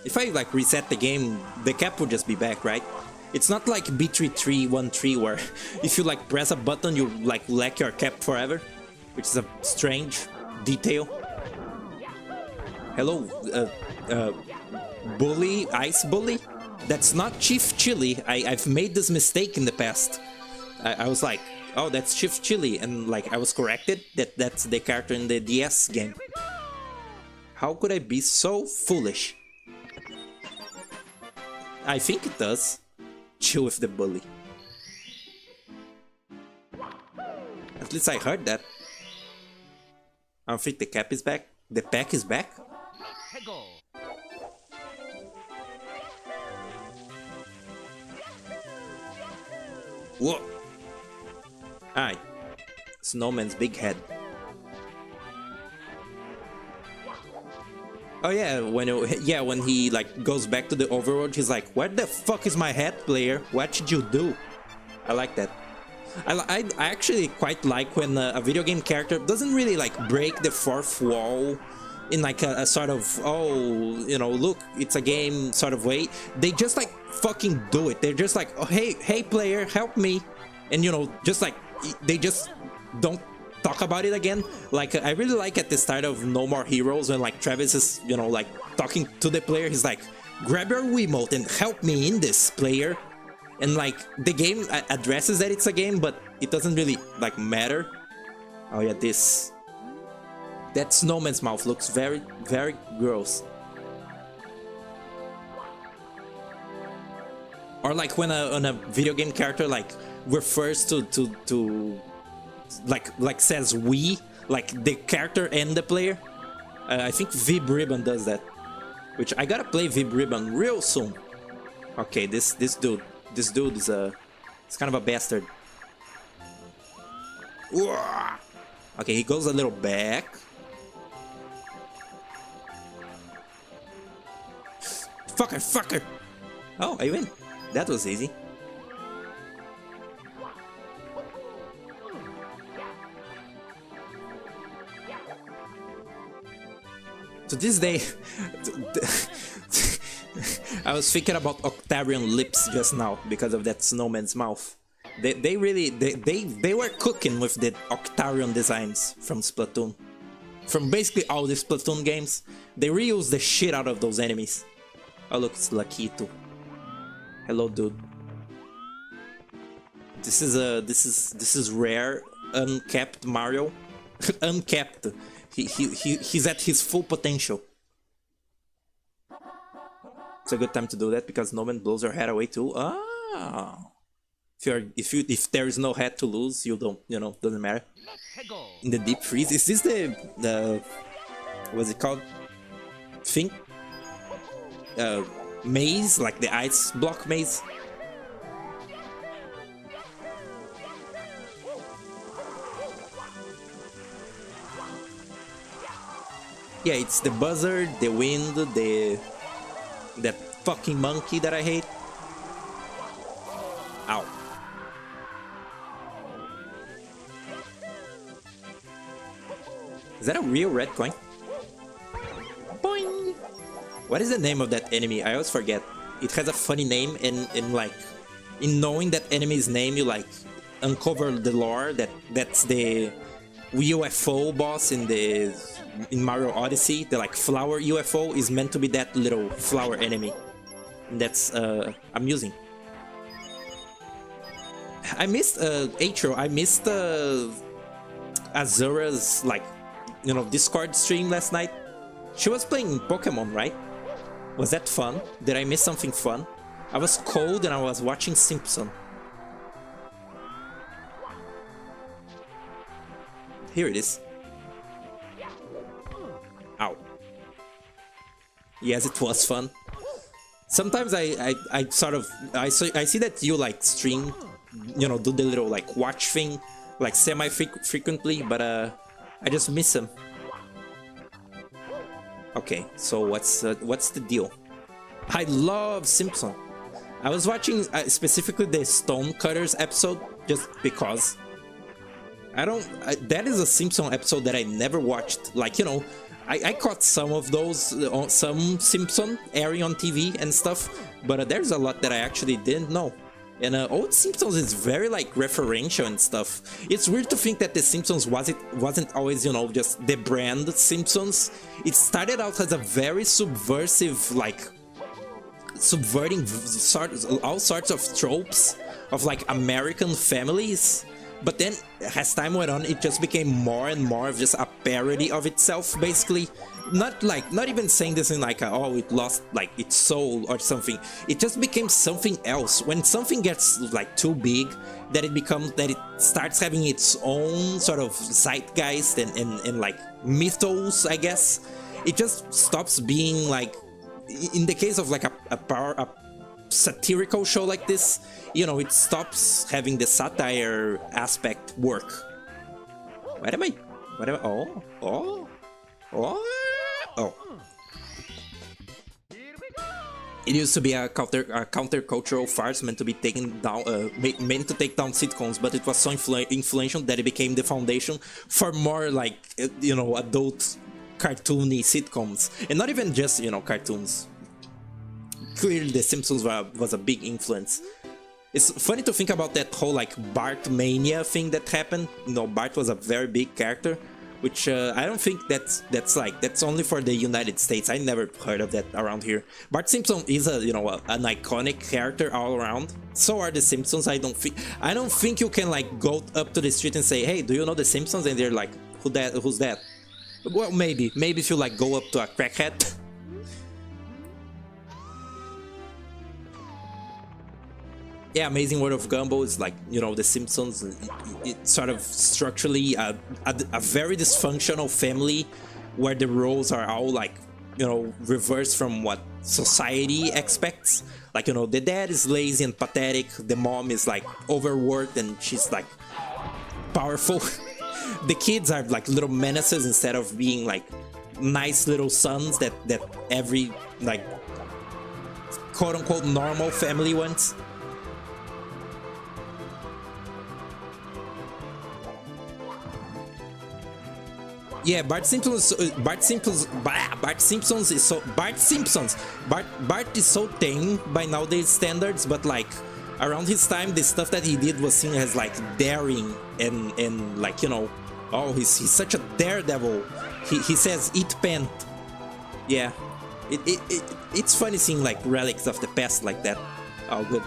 If I like reset the game, the cap would just be back, right? It's not like B3313 where if you like press a button you like lack your cap forever, which is a strange detail. Hello, bully, ice bully? That's not Chief Chili. I've made this mistake in the past. I was like, oh, that's Chief Chili, and like I was corrected that that's the character in the DS game. How could I be so foolish? I think it does. Chill with the bully. At least I heard that. I don't think the cap is back. The pack is back? Hego. Whoa! Alright. Snowman's big head. Oh yeah, when he like goes back to the overworld, he's like, "Where the fuck is my head, player? What did you do?" I like that. I actually quite like when a video game character doesn't really like break the fourth wall in like a sort of, oh, you know, look, it's a game sort of way. They just like fucking do it. They're just like, oh, hey player, help me, and you know, just like they just don't talk about it again. Like I really like at the start of No More Heroes when like Travis is, you know, like talking to the player. He's like, grab your Wiimote and help me in this, player. And like the game addresses that it's a game, but it doesn't really like matter. Oh yeah, that snowman's mouth looks very, very gross. Or like when a video game character like refers to like says we, like the character and the player. I think Vib Ribbon does that, which I gotta play Vib Ribbon real soon. Okay, this dude is it's kind of a bastard. Okay, he goes a little back. Fucker! Oh, I win. That was easy. To this day, I was thinking about Octarian lips just now because of that snowman's mouth. They were cooking with the Octarian designs from Splatoon. From basically all the Splatoon games, they reused the shit out of those enemies. Oh look, it's Lakitu. Hello, dude. This is rare, uncapped Mario. Uncapped. He's at his full potential. It's a good time to do that because Snowman blows your head away too. Ah, if there is no head to lose, you don't, you know, doesn't matter. In the deep freeze, is this the what's it called? Thing? Maze, like the ice block maze. Yeah, it's the buzzard, the wind, that fucking monkey that I hate. Ow. Is that a real red coin? Boing! What is the name of that enemy? I always forget. It has a funny name, and like, in knowing that enemy's name, you like uncover the lore that's the UFO boss in Mario Odyssey. The like flower UFO is meant to be that little flower enemy. And that's amusing. I missed Atro. I missed Azura's like, you know, Discord stream last night. She was playing Pokemon, right? Was that fun? Did I miss something fun? I was cold and I was watching Simpson. Here it is. Ow. Yes, it was fun. Sometimes I sort of I see that you like stream, you know, do the little like watch thing, like frequently, but I just miss them. Okay, so what's the deal? I love Simpson. I was watching specifically the Stonecutters episode just because. That is a Simpson episode that I never watched. Like, you know, I caught some of those, some Simpson airing on TV and stuff, but there's a lot that I actually didn't know. And old Simpsons is very like referential and stuff. It's weird to think that the Simpsons wasn't always, you know, just the brand Simpsons. It started out as a very subversive, like subverting all sorts of tropes of like American families. But then, as time went on, it just became more and more of just a parody of itself, basically. Not even saying this in like, oh, it lost like its soul or something. It just became something else. When something gets like too big, that it starts having its own sort of zeitgeist and like mythos, I guess. It just stops being like, in the case of like a satirical show like this, you know, it stops having the satire aspect work. What am I? Oh. It used to be a counter-cultural farce meant to be taken down, meant to take down sitcoms, but it was so influential that it became the foundation for more like, you know, adult cartoony sitcoms, and not even just, you know, cartoons. Clearly, The Simpsons was a big influence. It's funny to think about that whole like Bart mania thing that happened. You know, Bart was a very big character, which I don't think that's only for the United States. I never heard of that around here. Bart Simpson is an iconic character all around. So are the Simpsons. I don't think you can like go up to the street and say, "Hey, do you know the Simpsons?" And they're like, "Who's that?" Well, maybe if you like go up to a crackhead. Yeah, Amazing World of Gumball is like, you know, The Simpsons. It's sort of structurally a very dysfunctional family where the roles are all like, you know, reversed from what society expects. Like, you know, the dad is lazy and pathetic. The mom is like overworked and she's like powerful. The kids are like little menaces instead of being like nice little sons that every like quote unquote normal family wants. Yeah, Bart Simpson is so tame by nowadays standards, but like around his time, the stuff that he did was seen as like daring and like, you know, oh, he's such a daredevil. He says eat pant. Yeah, it's funny seeing like relics of the past like that. Oh, good.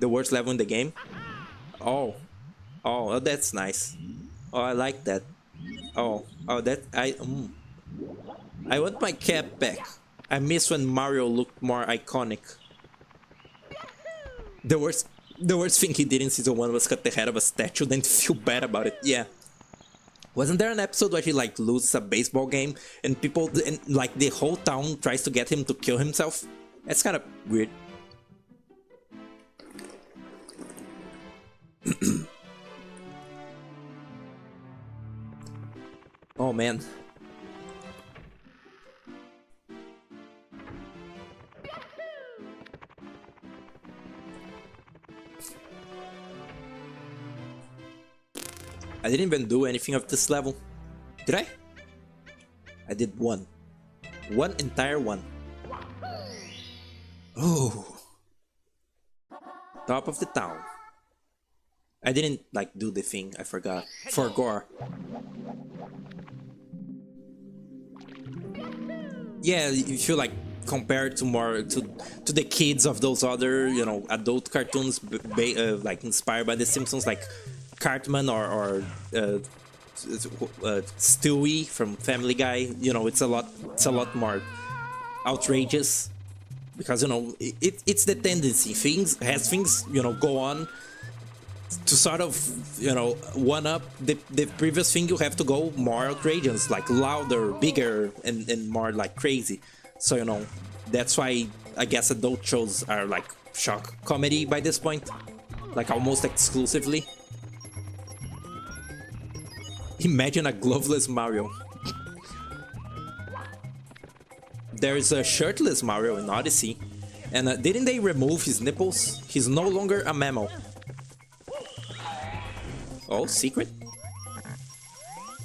The worst level in the game. Oh, that's nice. Oh, I like that. Oh, that I want my cap back. I miss when Mario looked more iconic. The worst thing he did in season 1 was cut the head of a statue, then feel bad about it. Yeah. Wasn't there an episode where he like loses a baseball game and people and like the whole town tries to get him to kill himself? That's kind of weird. Oh man. I didn't even do anything of this level. Did I? I did one. One entire one. Oh. Top of the town. I didn't like do the thing, I forgot. For gore. Yeah, if you like compare it to more to the kids of those other, you know, adult cartoons like inspired by The Simpsons, like Cartman or Stewie from Family Guy. You know, it's a lot more outrageous because, you know, it's the tendency. Things you know, go on to sort of, you know, one up the previous thing. You have to go more outrageous, like louder, bigger, and more like crazy. So, you know, that's why I guess adult shows are like shock comedy by this point, like almost exclusively. Imagine a gloveless Mario. There's a shirtless Mario in Odyssey, and didn't they remove his nipples? He's no longer a mammal. Oh, secret?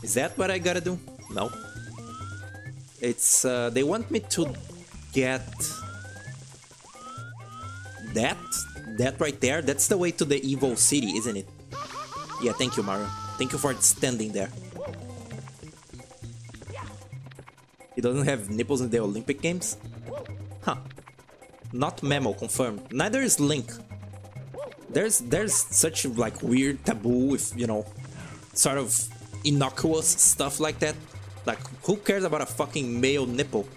Is that what I gotta do? No. It's, they want me to get that right there. That's the way to the evil city, isn't it? Yeah, thank you, Mario. Thank you for standing there. He doesn't have nipples in the Olympic Games? Huh. Not mammal, confirmed. Neither is Link. There's such like weird taboo with, you know, sort of innocuous stuff like that. Like, who cares about a fucking male nipple?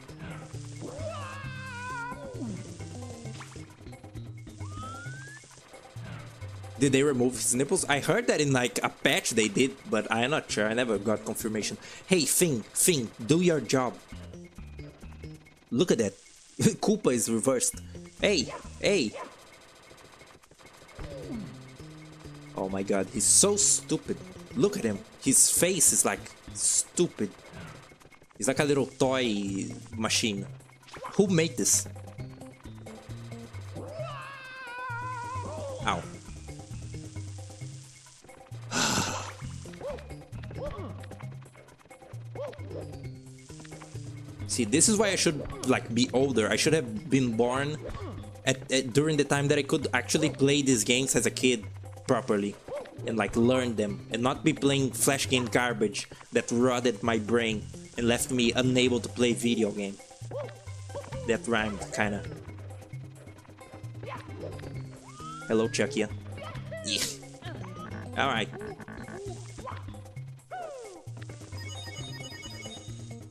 Did they remove his nipples? I heard that in like a patch they did, but I'm not sure. I never got confirmation. Hey, Fing, do your job. Look at that. Koopa is reversed. Hey. Oh my god, he's so stupid. Look at him. His face is like stupid. He's like a little toy machine. Who made this? Ow. See, this is why I should like be older. I should have been born during the time that I could actually play these games as a kid properly and like learn them, and not be playing flash game garbage that rotted my brain and left me unable to play video game. That rhymed, kinda. Hello, Chuckia. Yeah. Alright.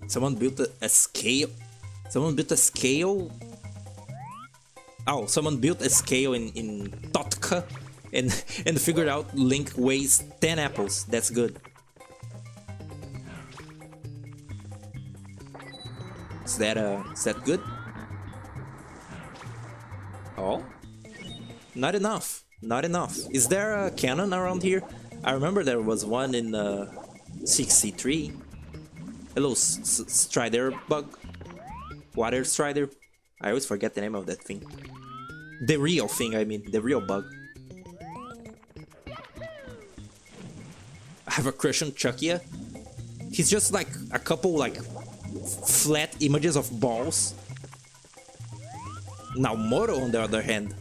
Someone built a scale. Someone built a scale. Oh, someone built a scale in Totka and figured out Link weighs 10 apples. That's good. Is that good? Oh? Not enough. Not enough. Is there a cannon around here? I remember there was one in 63. Hello, Strider bug. Water Strider. I always forget the name of that thing. The real thing, I mean. The real bug. I have a crush on Chuckia. He's just like a couple like flat images of balls. Now Moro, on the other hand,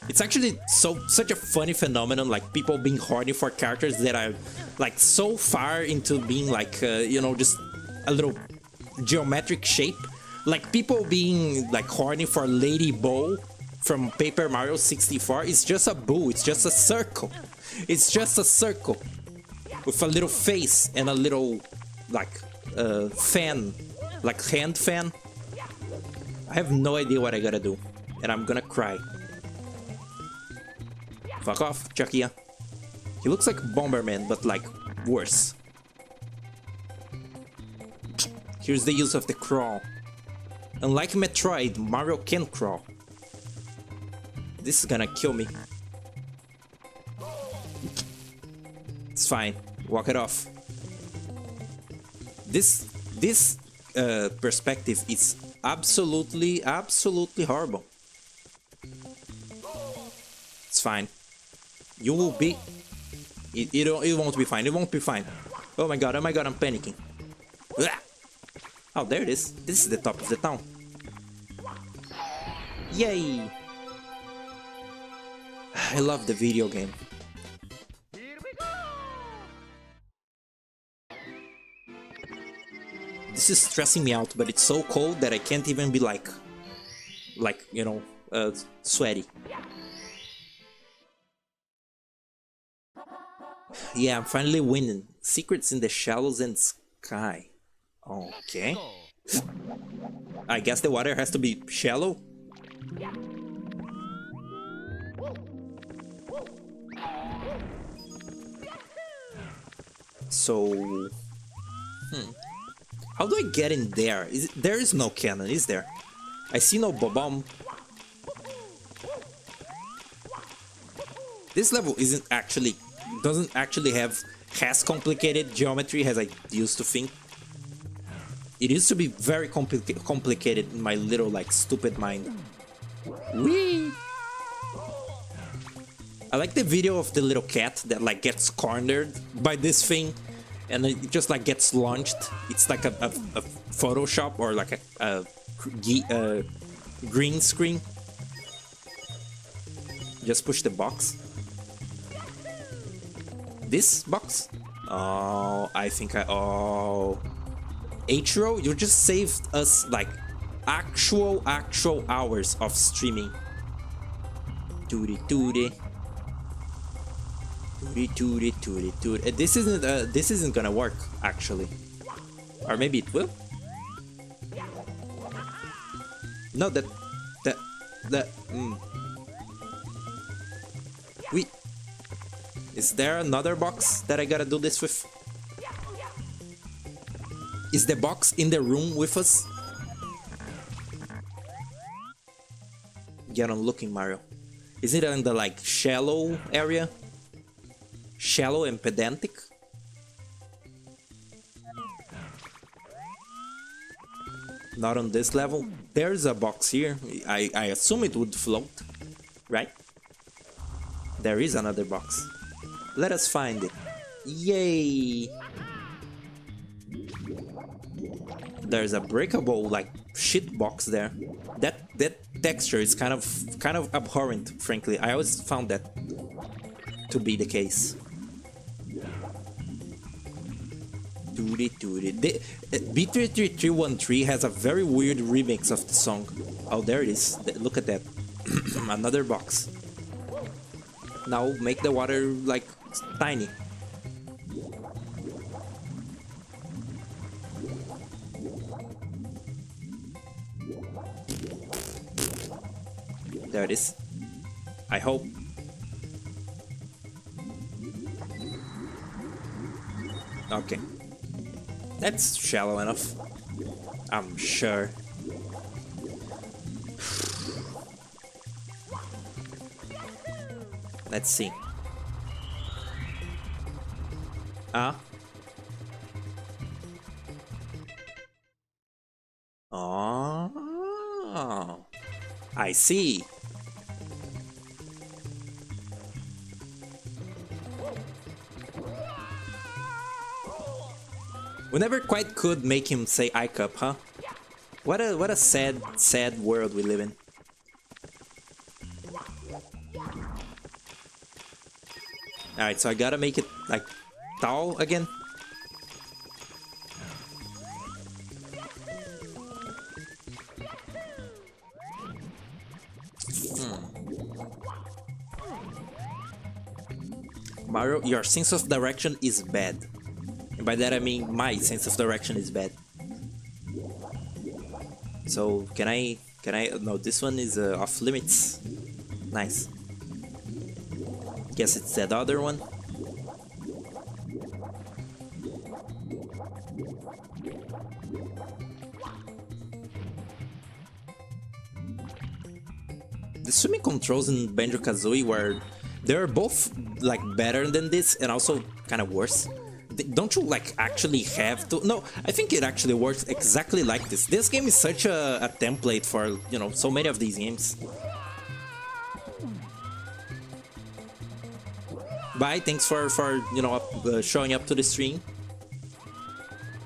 it's actually such a funny phenomenon, like people being horny for characters that are like so far into being like you know, just a little geometric shape. Like people being like horny for Lady Bow from Paper Mario 64 is just a boo. It's just a circle. It's just a circle with a little face and a little like fan, like hand fan. I have no idea what I gotta do, and I'm gonna cry. Fuck off, Chuckia. He looks like Bomberman, but like worse. Here's the use of the crawl. Unlike Metroid, Mario can crawl. This is gonna kill me. It's fine. Walk it off. This perspective is absolutely horrible. It's fine. You will be. It won't be fine. It won't be fine. Oh my god! I'm panicking. Oh, there it is. This is the top of the town. Yay! I love the video game. This is stressing me out, but it's so cold that I can't even be like you know, sweaty. Yeah, I'm finally winning. Secrets in the shallows and sky. Okay. Go. I guess the water has to be shallow. So, how do I get in there? There is no cannon, is there? I see no bomb. This level doesn't actually have as complicated geometry as I used to think. It used to be very complicated in my little like stupid mind. Whee! I like the video of the little cat that like gets cornered by this thing and it just like gets launched. It's like a Photoshop or like a green screen. Just push the box. This box? Oh, I think oh. Atro, you just saved us like actual hours of streaming. Tootie tootie. Tootie tootie tootie tootie. This isn't gonna work actually. Or maybe it will? No, Wait. Is there another box that I gotta do this with? Is the box in the room with us? Get on looking, Mario. Is it in the like shallow area? Shallow and pedantic? Not on this level. There's a box here. I assume it would float, right? There is another box. Let us find it. Yay! There's a breakable like shit box there. That texture is kind of abhorrent, frankly. I always found that to be the case. B33313 has a very weird remix of the song. Oh, there it is. Look at that. Another box. Now make the water like tiny. There it is. I hope. Okay. That's shallow enough. I'm sure. Let's see. Oh, I see. We never quite could make him say I cup, huh? What a sad world we live in. Alright, so I gotta make it like tall again. Mario, your sense of direction is bad. And by that I mean my sense of direction is bad. So can I no, this one is off limits. Nice. Guess it's that other one. The swimming controls in Banjo-Kazooie were they're both like better than this and also kind of worse. Don't you like actually have to? No, I think it actually works exactly like this. This game is such a template for, you know, so many of these games. Bye, thanks for you know showing up to the stream.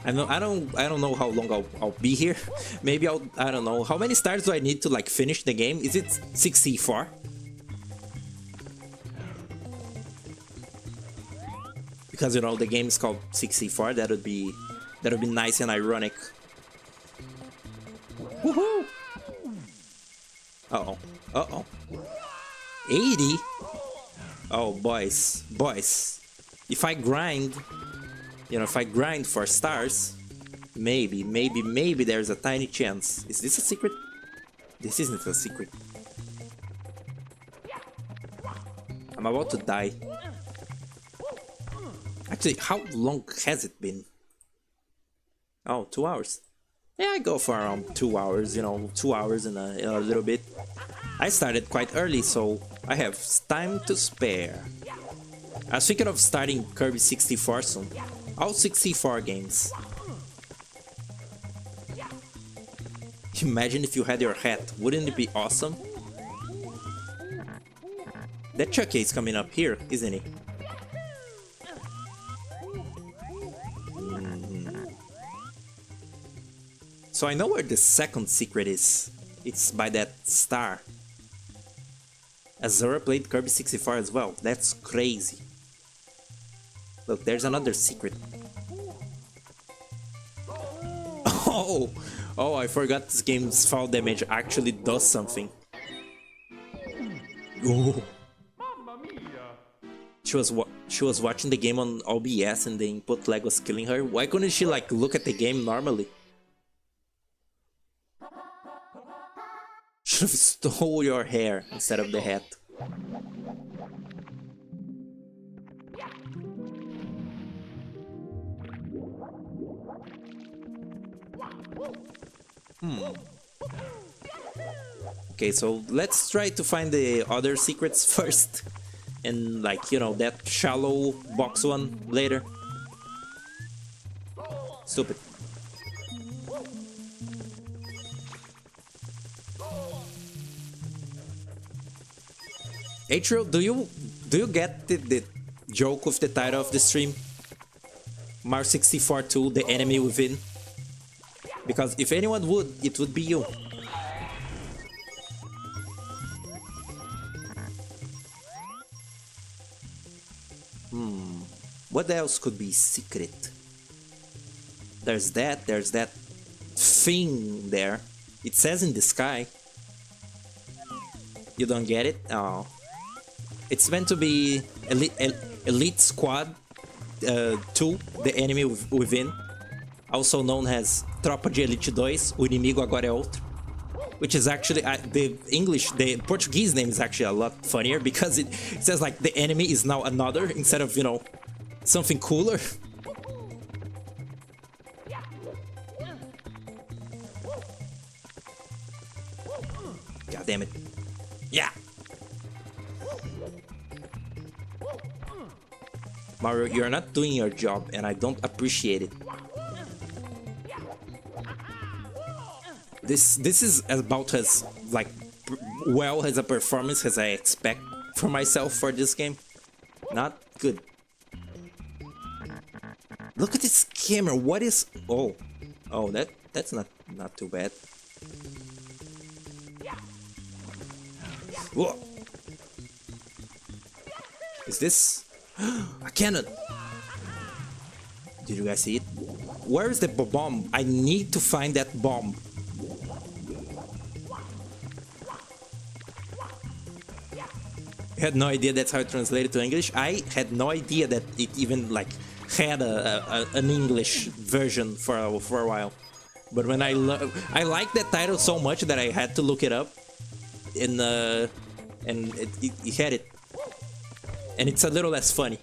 I don't know how long I'll be here. Maybe I don't know how many stars do I need to like finish the game. Is it 64? Because you know the game is called 64. That would be nice and ironic. Woohoo! Uh oh. 80. Oh boys, if I grind, You know, if I grind for stars, maybe there's a tiny chance. Is this a secret? This isn't a secret. I'm about to die. Actually, how long has it been? Oh, 2 hours. Yeah, I go for around 2 hours, you know, 2 hours and a little bit. I started quite early, so I have time to spare. I was thinking of starting Kirby 64 soon. All 64 games. Imagine if you had your hat, wouldn't it be awesome? That Chucky is coming up here, isn't he? So I know where the second secret is. It's by that star. Azura played Kirby 64 as well. That's crazy. Look, there's another secret. Oh, I forgot this game's fall damage actually does something. Oh. She was watching the game on OBS and the input lag was killing her. Why couldn't she like look at the game normally? Should have stole your hair instead of the hat. Okay, so let's try to find the other secrets first. And like, you know, that shallow box one later. Stupid. Atrio, do you get the joke with the title of the stream? Mario 64 2, The Enemy Within? Because if anyone would, it would be you. What else could be secret? There's that thing there. It says in the sky. You don't get it? Oh. It's meant to be Elite Squad 2, The Enemy Within. Also known as Tropa de Elite 2, O Inimigo Agora é Outro. Which is actually, the Portuguese name is actually a lot funnier because it says like the enemy is now another instead of, you know, something cooler. God damn it. Yeah! Mario, you're not doing your job and I don't appreciate it. This is about as like well as a performance as I expect for myself for this game. Not good. Look at this camera. What is? Oh, that's not too bad. Whoa. Is this a cannon? Did you guys see it? Where is the bomb? I need to find that bomb. I had no idea that's how it translated to English. I had no idea that it even like had an English version for a while. But when I liked that title so much that I had to look it up, and it had it, and it's a little less funny.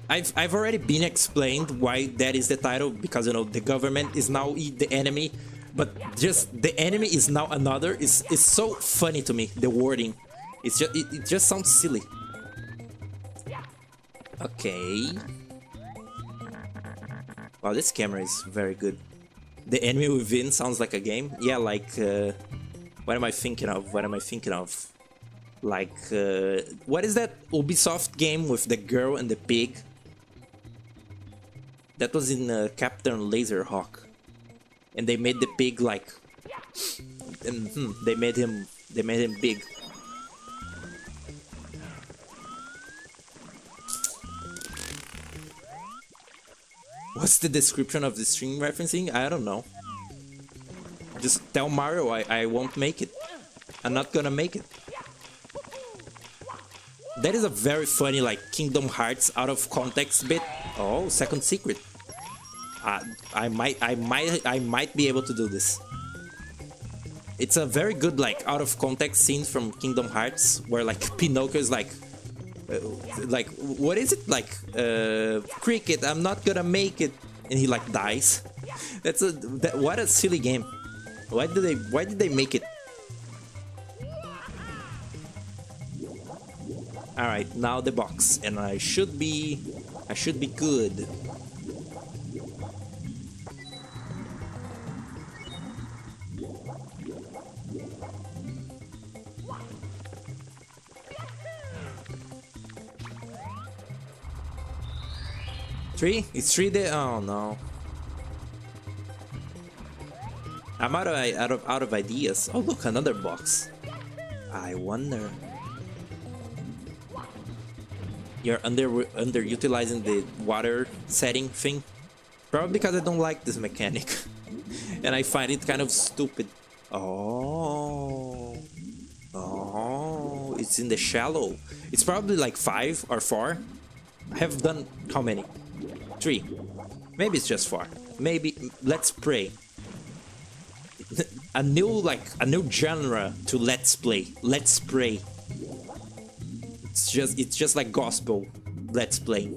I've already been explained why that is the title, because you know the government is now the enemy, but just the enemy is now another is so funny to me. The wording. It just sounds silly. Okay. Wow, this camera is very good. The Enemy Within sounds like a game. Yeah, like what am I thinking of? What am I thinking of? Like what is that Ubisoft game with the girl and the pig? That was in Captain Laserhawk. And they made the pig like they made him big. What's the description of the stream referencing? I don't know. Just tell Mario I won't make it. I'm not gonna make it. That is a very funny, like, Kingdom Hearts out of context bit. Oh, second secret. I might be able to do this. It's a very good, like, out of context scene from Kingdom Hearts where, like, Pinocchio is like, what is it? Like, cricket, I'm not gonna make it, and he like dies. What a silly game. Why did they make it? All right, now the box, and I should be good. Three? It's 3 there? Oh no. I'm out of ideas. Oh look, another box. I wonder. You're underutilizing the water setting thing? Probably because I don't like this mechanic. And I find it kind of stupid. Oh. Oh, it's in the shallow. It's probably like 5 or 4. I have done how many? 3. Maybe it's just 4. Maybe let's pray. a new genre to let's play. Let's pray. It's just like gospel. Let's play.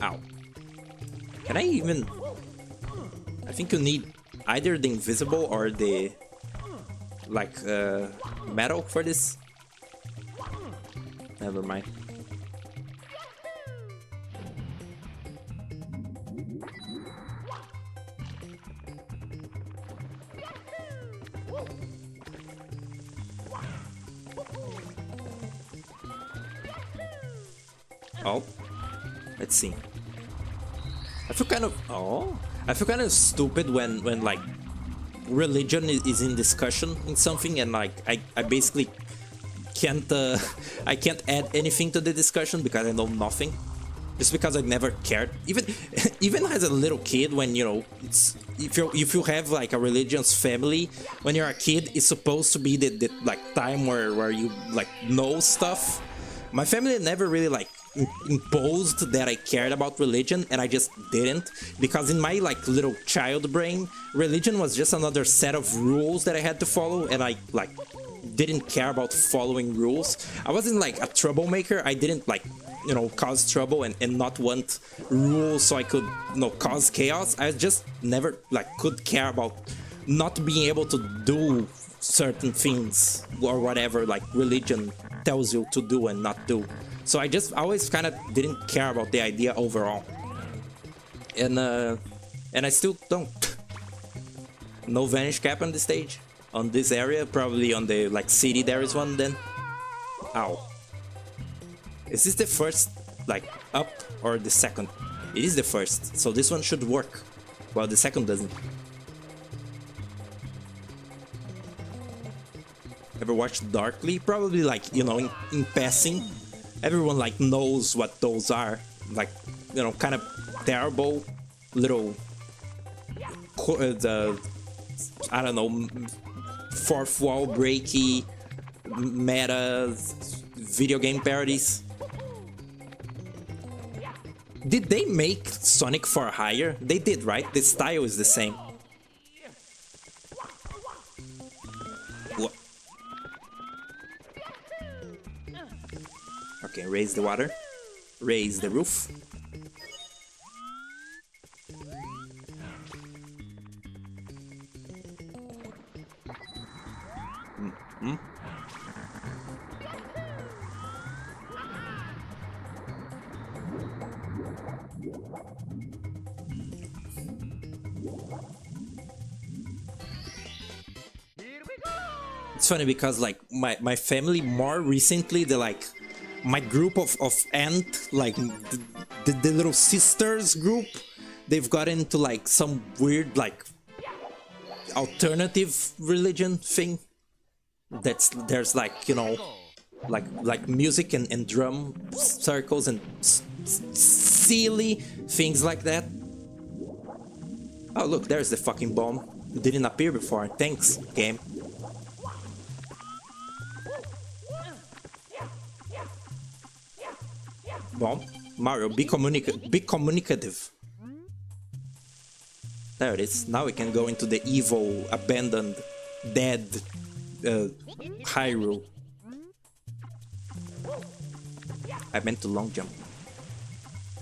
Ow. Can I even... I think you need either the invisible or the like metal for this. Never mind. Oh, let's see. I feel kind of stupid when like religion is in discussion in something, and like I basically can't I can't add anything to the discussion because I know nothing, just because I never cared. Even as a little kid, when you know, it's if you have like a religious family, when you're a kid, it's supposed to be the like time where you like know stuff. My family never really like imposed that I cared about religion, and I just didn't, because in my like little child brain, religion was just another set of rules that I had to follow, and I like didn't care about following rules. I wasn't like a troublemaker. I didn't like, you know, cause trouble and not want rules so I could, you know, cause chaos. I just never like could care about not being able to do certain things or whatever like religion tells you to do and not do. So I just always kind of didn't care about the idea overall, and I still don't. No vanish cap on the stage, on this area. Probably on the like city there is one then. Ow. Is this the first like up or the second? It is the first, so this one should work, while the second doesn't. Ever watched Darkly? Probably like, you know, in passing. Everyone like knows what those are, like, you know, kind of terrible little I don't know, fourth wall breaky meta video game parodies. Did they make Sonic for Hire? They did, right? The style is the same. What? Okay, raise the water. Raise the roof. It's funny because like my family more recently, they're like my group of aunt, like the little sisters group, they've got into like some weird like alternative religion thing. There's like, you know, like music and drum circles and silly things like that. Oh look, there's the fucking bomb. didn't appear before. Thanks, game. Well, Mario, be communicative. There it is. Now we can go into the evil, abandoned, dead Hyrule. I meant to long jump.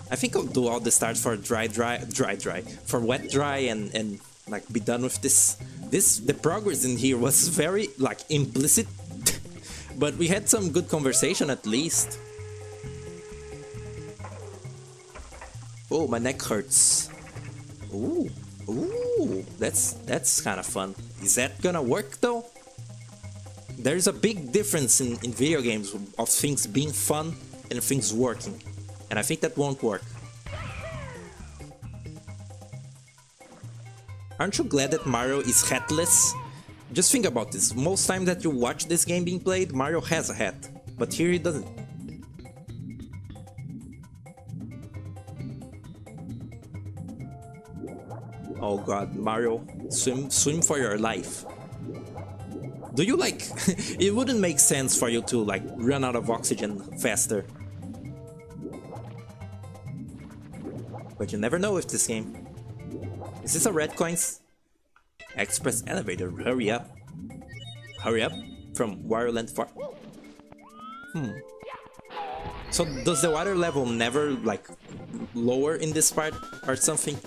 I think I'll do all the starts for dry, for wet, dry, and like be done with this. The progress in here was very like implicit, but we had some good conversation at least. Oh, my neck hurts. Ooh, that's kind of fun. Is that gonna work though? There's a big difference in video games of things being fun and things working. And I think that won't work. Aren't you glad that Mario is hatless? Just think about this. Most time that you watch this game being played, Mario has a hat. But here he doesn't. Oh god, Mario, swim for your life. Do you like... It wouldn't make sense for you to like run out of oxygen faster. But you never know with this game. Is this a red coins? Express elevator, hurry up. Hurry up from Wario Land 4. So does the water level never like lower in this part or something?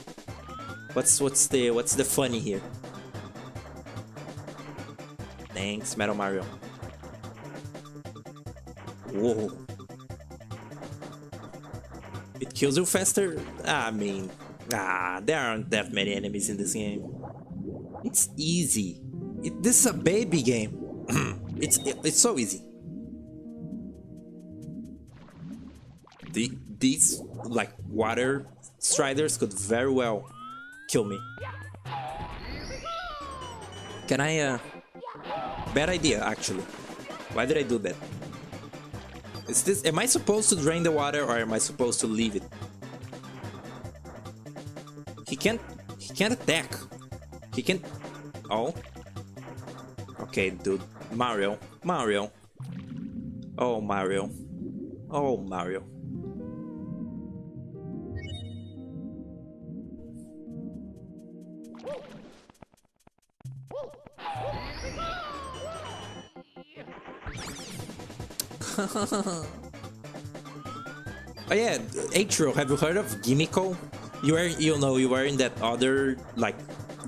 What's the funny here? Thanks, Metal Mario. Whoa. It kills you faster? I mean, there aren't that many enemies in this game. It's easy. This is a baby game. It's so easy. These like water striders could very well kill me. Can I bad idea actually. Why did I do that? Am I supposed to drain the water or am I supposed to leave it? He can't attack. He can't. Oh. Okay, dude. Mario. Oh, Mario. Oh, Mario. Oh yeah, Atro, have you heard of Gimiko? You were in that other like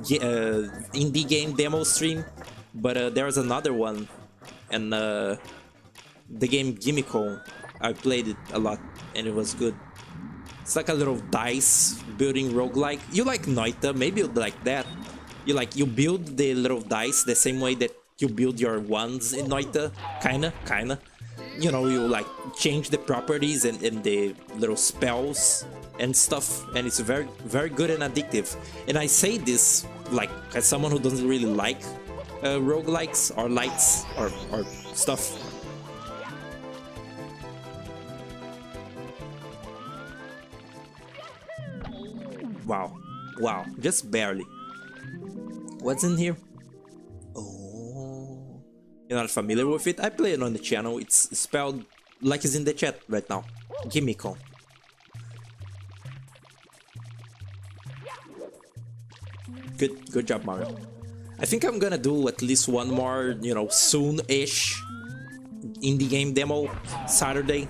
indie game demo stream, but there was another one, and the game Gimiko, I played it a lot and it was good. It's like a little dice building roguelike. You like Noita, maybe you'd like that. You build the little dice the same way that you build your ones in Noita, kinda. You know, you like change the properties and the little spells and stuff, and it's very, very good and addictive. And I say this like as someone who doesn't really like roguelikes or lights or stuff. Wow, just barely. What's in here? Oh, you're not familiar with it? I play it on the channel. It's spelled like it's in the chat right now. Gimiko. Good job, Mario. I think I'm gonna do at least one more, you know, soon-ish indie game demo Saturday,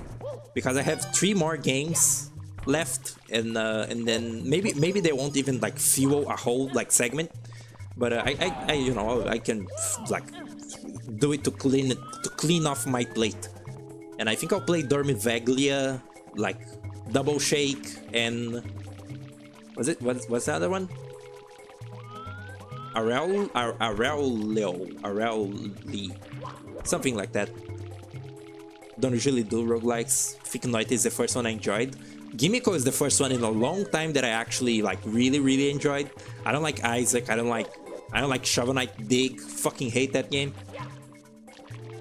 because I have 3 more games left, and then maybe they won't even like fuel a whole like segment, but I you know, I can like do it to clean off my plate. And I think I'll play Dormivaglia, like Double Shake, and what's the other one? Aureli, something like that. Don't usually do roguelikes. Noita is the first one I enjoyed. Gimiko is the first one in a long time that I actually like really enjoyed. I don't like Isaac. I don't like Shovel Knight Dig. Fucking hate that game.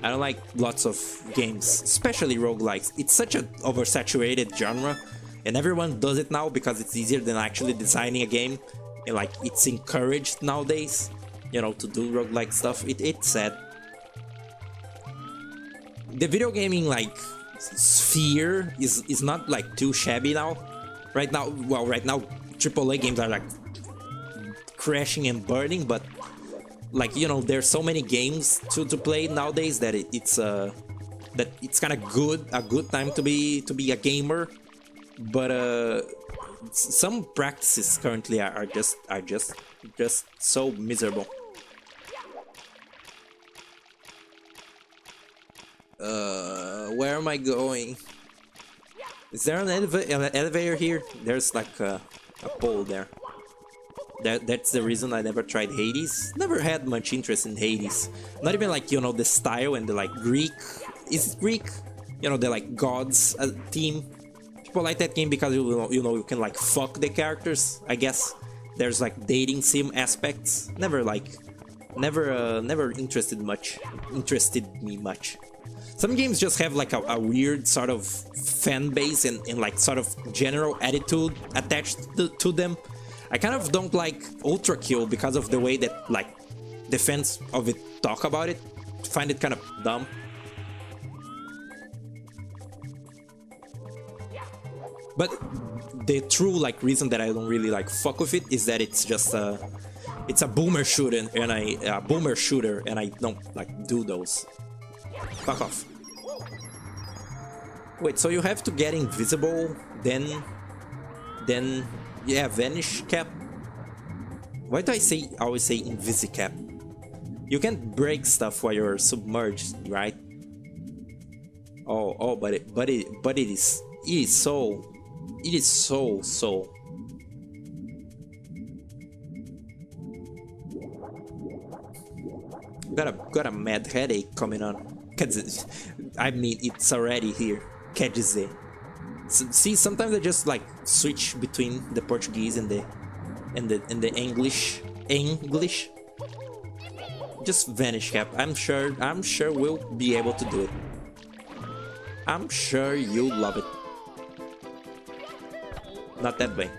I don't like lots of games, especially roguelikes. It's such an oversaturated genre, and everyone does it now because it's easier than actually designing a game. and like it's encouraged nowadays, you know, to do roguelike stuff. It's sad. The video gaming like sphere is not like too shabby now. Right now, well, right now AAA games are like crashing and burning, but like, you know, there's so many games to play nowadays that it's kind of a good time to be a gamer. But some practices currently are just so miserable. Where am I going? Is there an elevator here? There's like a pole there. That's the reason I never tried Hades. Never had much interest in Hades. Not even like, you know, the style and the like Greek. Is it Greek? You know, the like gods theme. People like that game because you know you can like fuck the characters. I guess there's like dating sim aspects. Never interested me much. Some games just have like a weird sort of fan base and like sort of general attitude attached to them. I kind of don't like Ultra Kill because of the way that like the fans of it talk about it. Find it kind of dumb. But the true like reason that I don't really like fuck with it is that it's just it's a boomer shooter and I don't like do those. Fuck off. Wait, so you have to get invisible, then yeah, vanish cap. Why do I always say invisicap? You can't break stuff while you're submerged, right? Oh, but it is so got a mad headache coming on. I mean, it's already here. Quer dizer. See, sometimes I just like switch between the Portuguese and the English. Just vanish cap. I'm sure we'll be able to do it. I'm sure you'll love it. Not that way.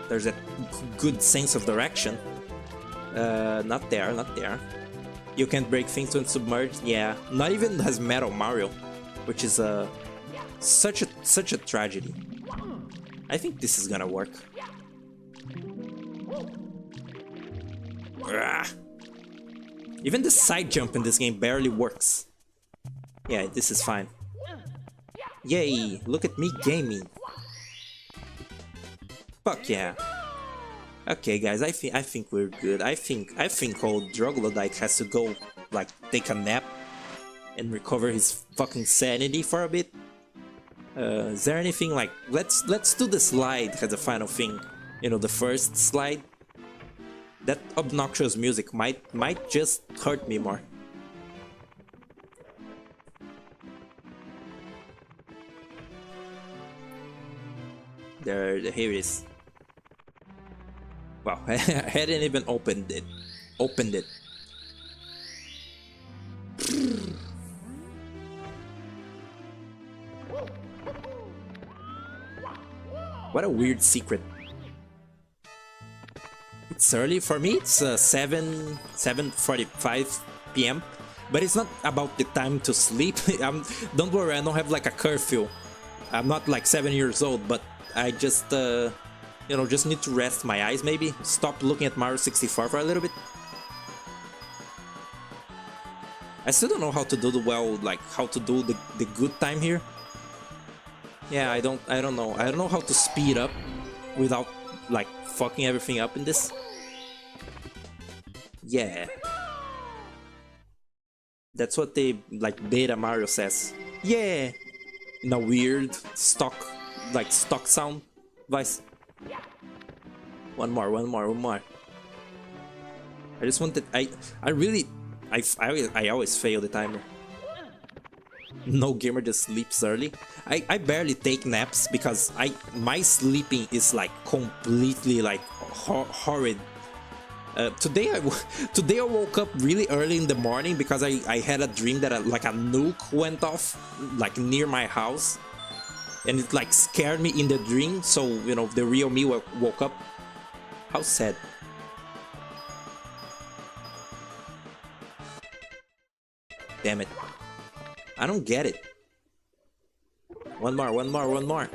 There's a good sense of direction. Not there. You can't break things when submerged. Yeah, not even has Metal Mario, which is such a tragedy. I think this is gonna work. Even the side jump in this game barely works. Yeah, this is fine. Yay! Look at me gaming. Fuck yeah. Okay, guys, I think we're good. I think old Troglodyte has to go like take a nap and recover his fucking sanity for a bit. Is there anything like let's do the slide as a final thing? You know, the first slide. That obnoxious music might just hurt me more. Here it is. Wow, I hadn't even opened it. What a weird secret. It's early for me. It's 7:45 p.m. But it's not about the time to sleep. Don't worry, I don't have like a curfew. I'm not like 7 years old, but I just you know, just need to rest my eyes maybe. Stop looking at Mario 64 for a little bit. I still don't know how to do how to do the good time here. Yeah, I don't know. I don't know how to speed up without like fucking everything up in this. Yeah. That's what the like beta Mario says. Yeah. In a weird stock sound voice. One more. I just wanted I always fail the timer. No gamer just sleeps early. I barely take naps because my sleeping is like completely like horrid. Today I woke up really early in the morning because I had a dream that like a nuke went off like near my house. and it like scared me in the dream, so you know the real me woke up. How sad. Damn it. I don't get it. One more, one more, one more.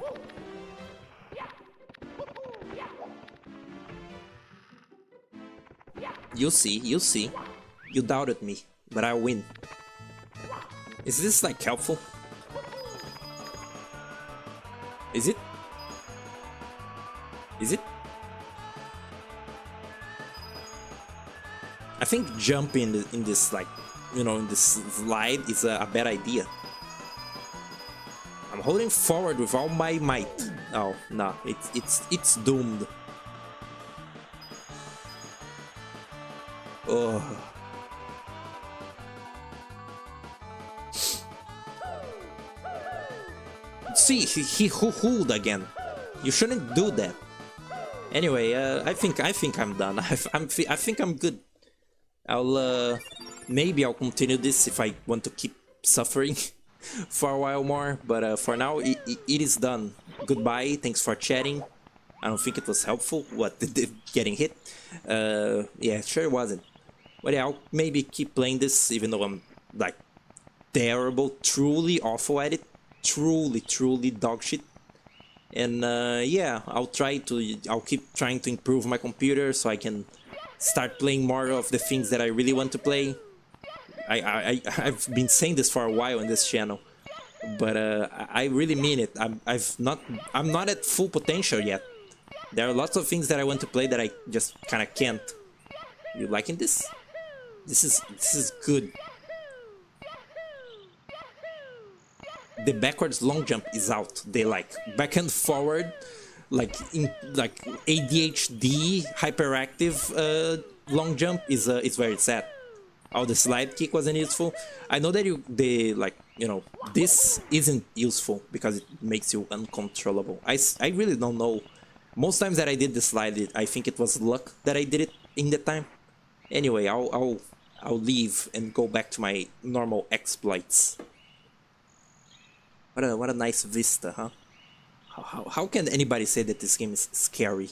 You'll see, you'll see. You doubted me, but I'll win. Is this like helpful? Is it? Is it? I think jumping in this like, you know, in this slide is a bad idea. I'm holding forward with all my might. Oh no, it's doomed. Oh. See, he hoo-hooed again. You shouldn't do that. Anyway, I think I'm done. I think I'm good. Maybe I'll continue this if I want to keep suffering for a while more. But for now, it is done. Goodbye. Thanks for chatting. I don't think it was helpful. What, getting hit? Yeah, sure it wasn't. But yeah, I'll maybe keep playing this, even though I'm like terrible, truly awful at it. Truly dog shit. And yeah, I'll keep trying to improve my computer so I can start playing more of the things that I really want to play. I've been saying this for a while on this channel, but I really mean it. I'm not at full potential yet. There are lots of things that I want to play that I just kind of can't. You liking this? This is good. The backwards long jump is out. They like back and forward, like ADHD hyperactive long jump is very sad. Oh, the slide kick wasn't useful. I know that this isn't useful because it makes you uncontrollable. I really don't know. Most times that I did the slide, I think it was luck that I did it in the time. Anyway, I'll leave and go back to my normal exploits. What a nice vista, huh? How can anybody say that this game is scary?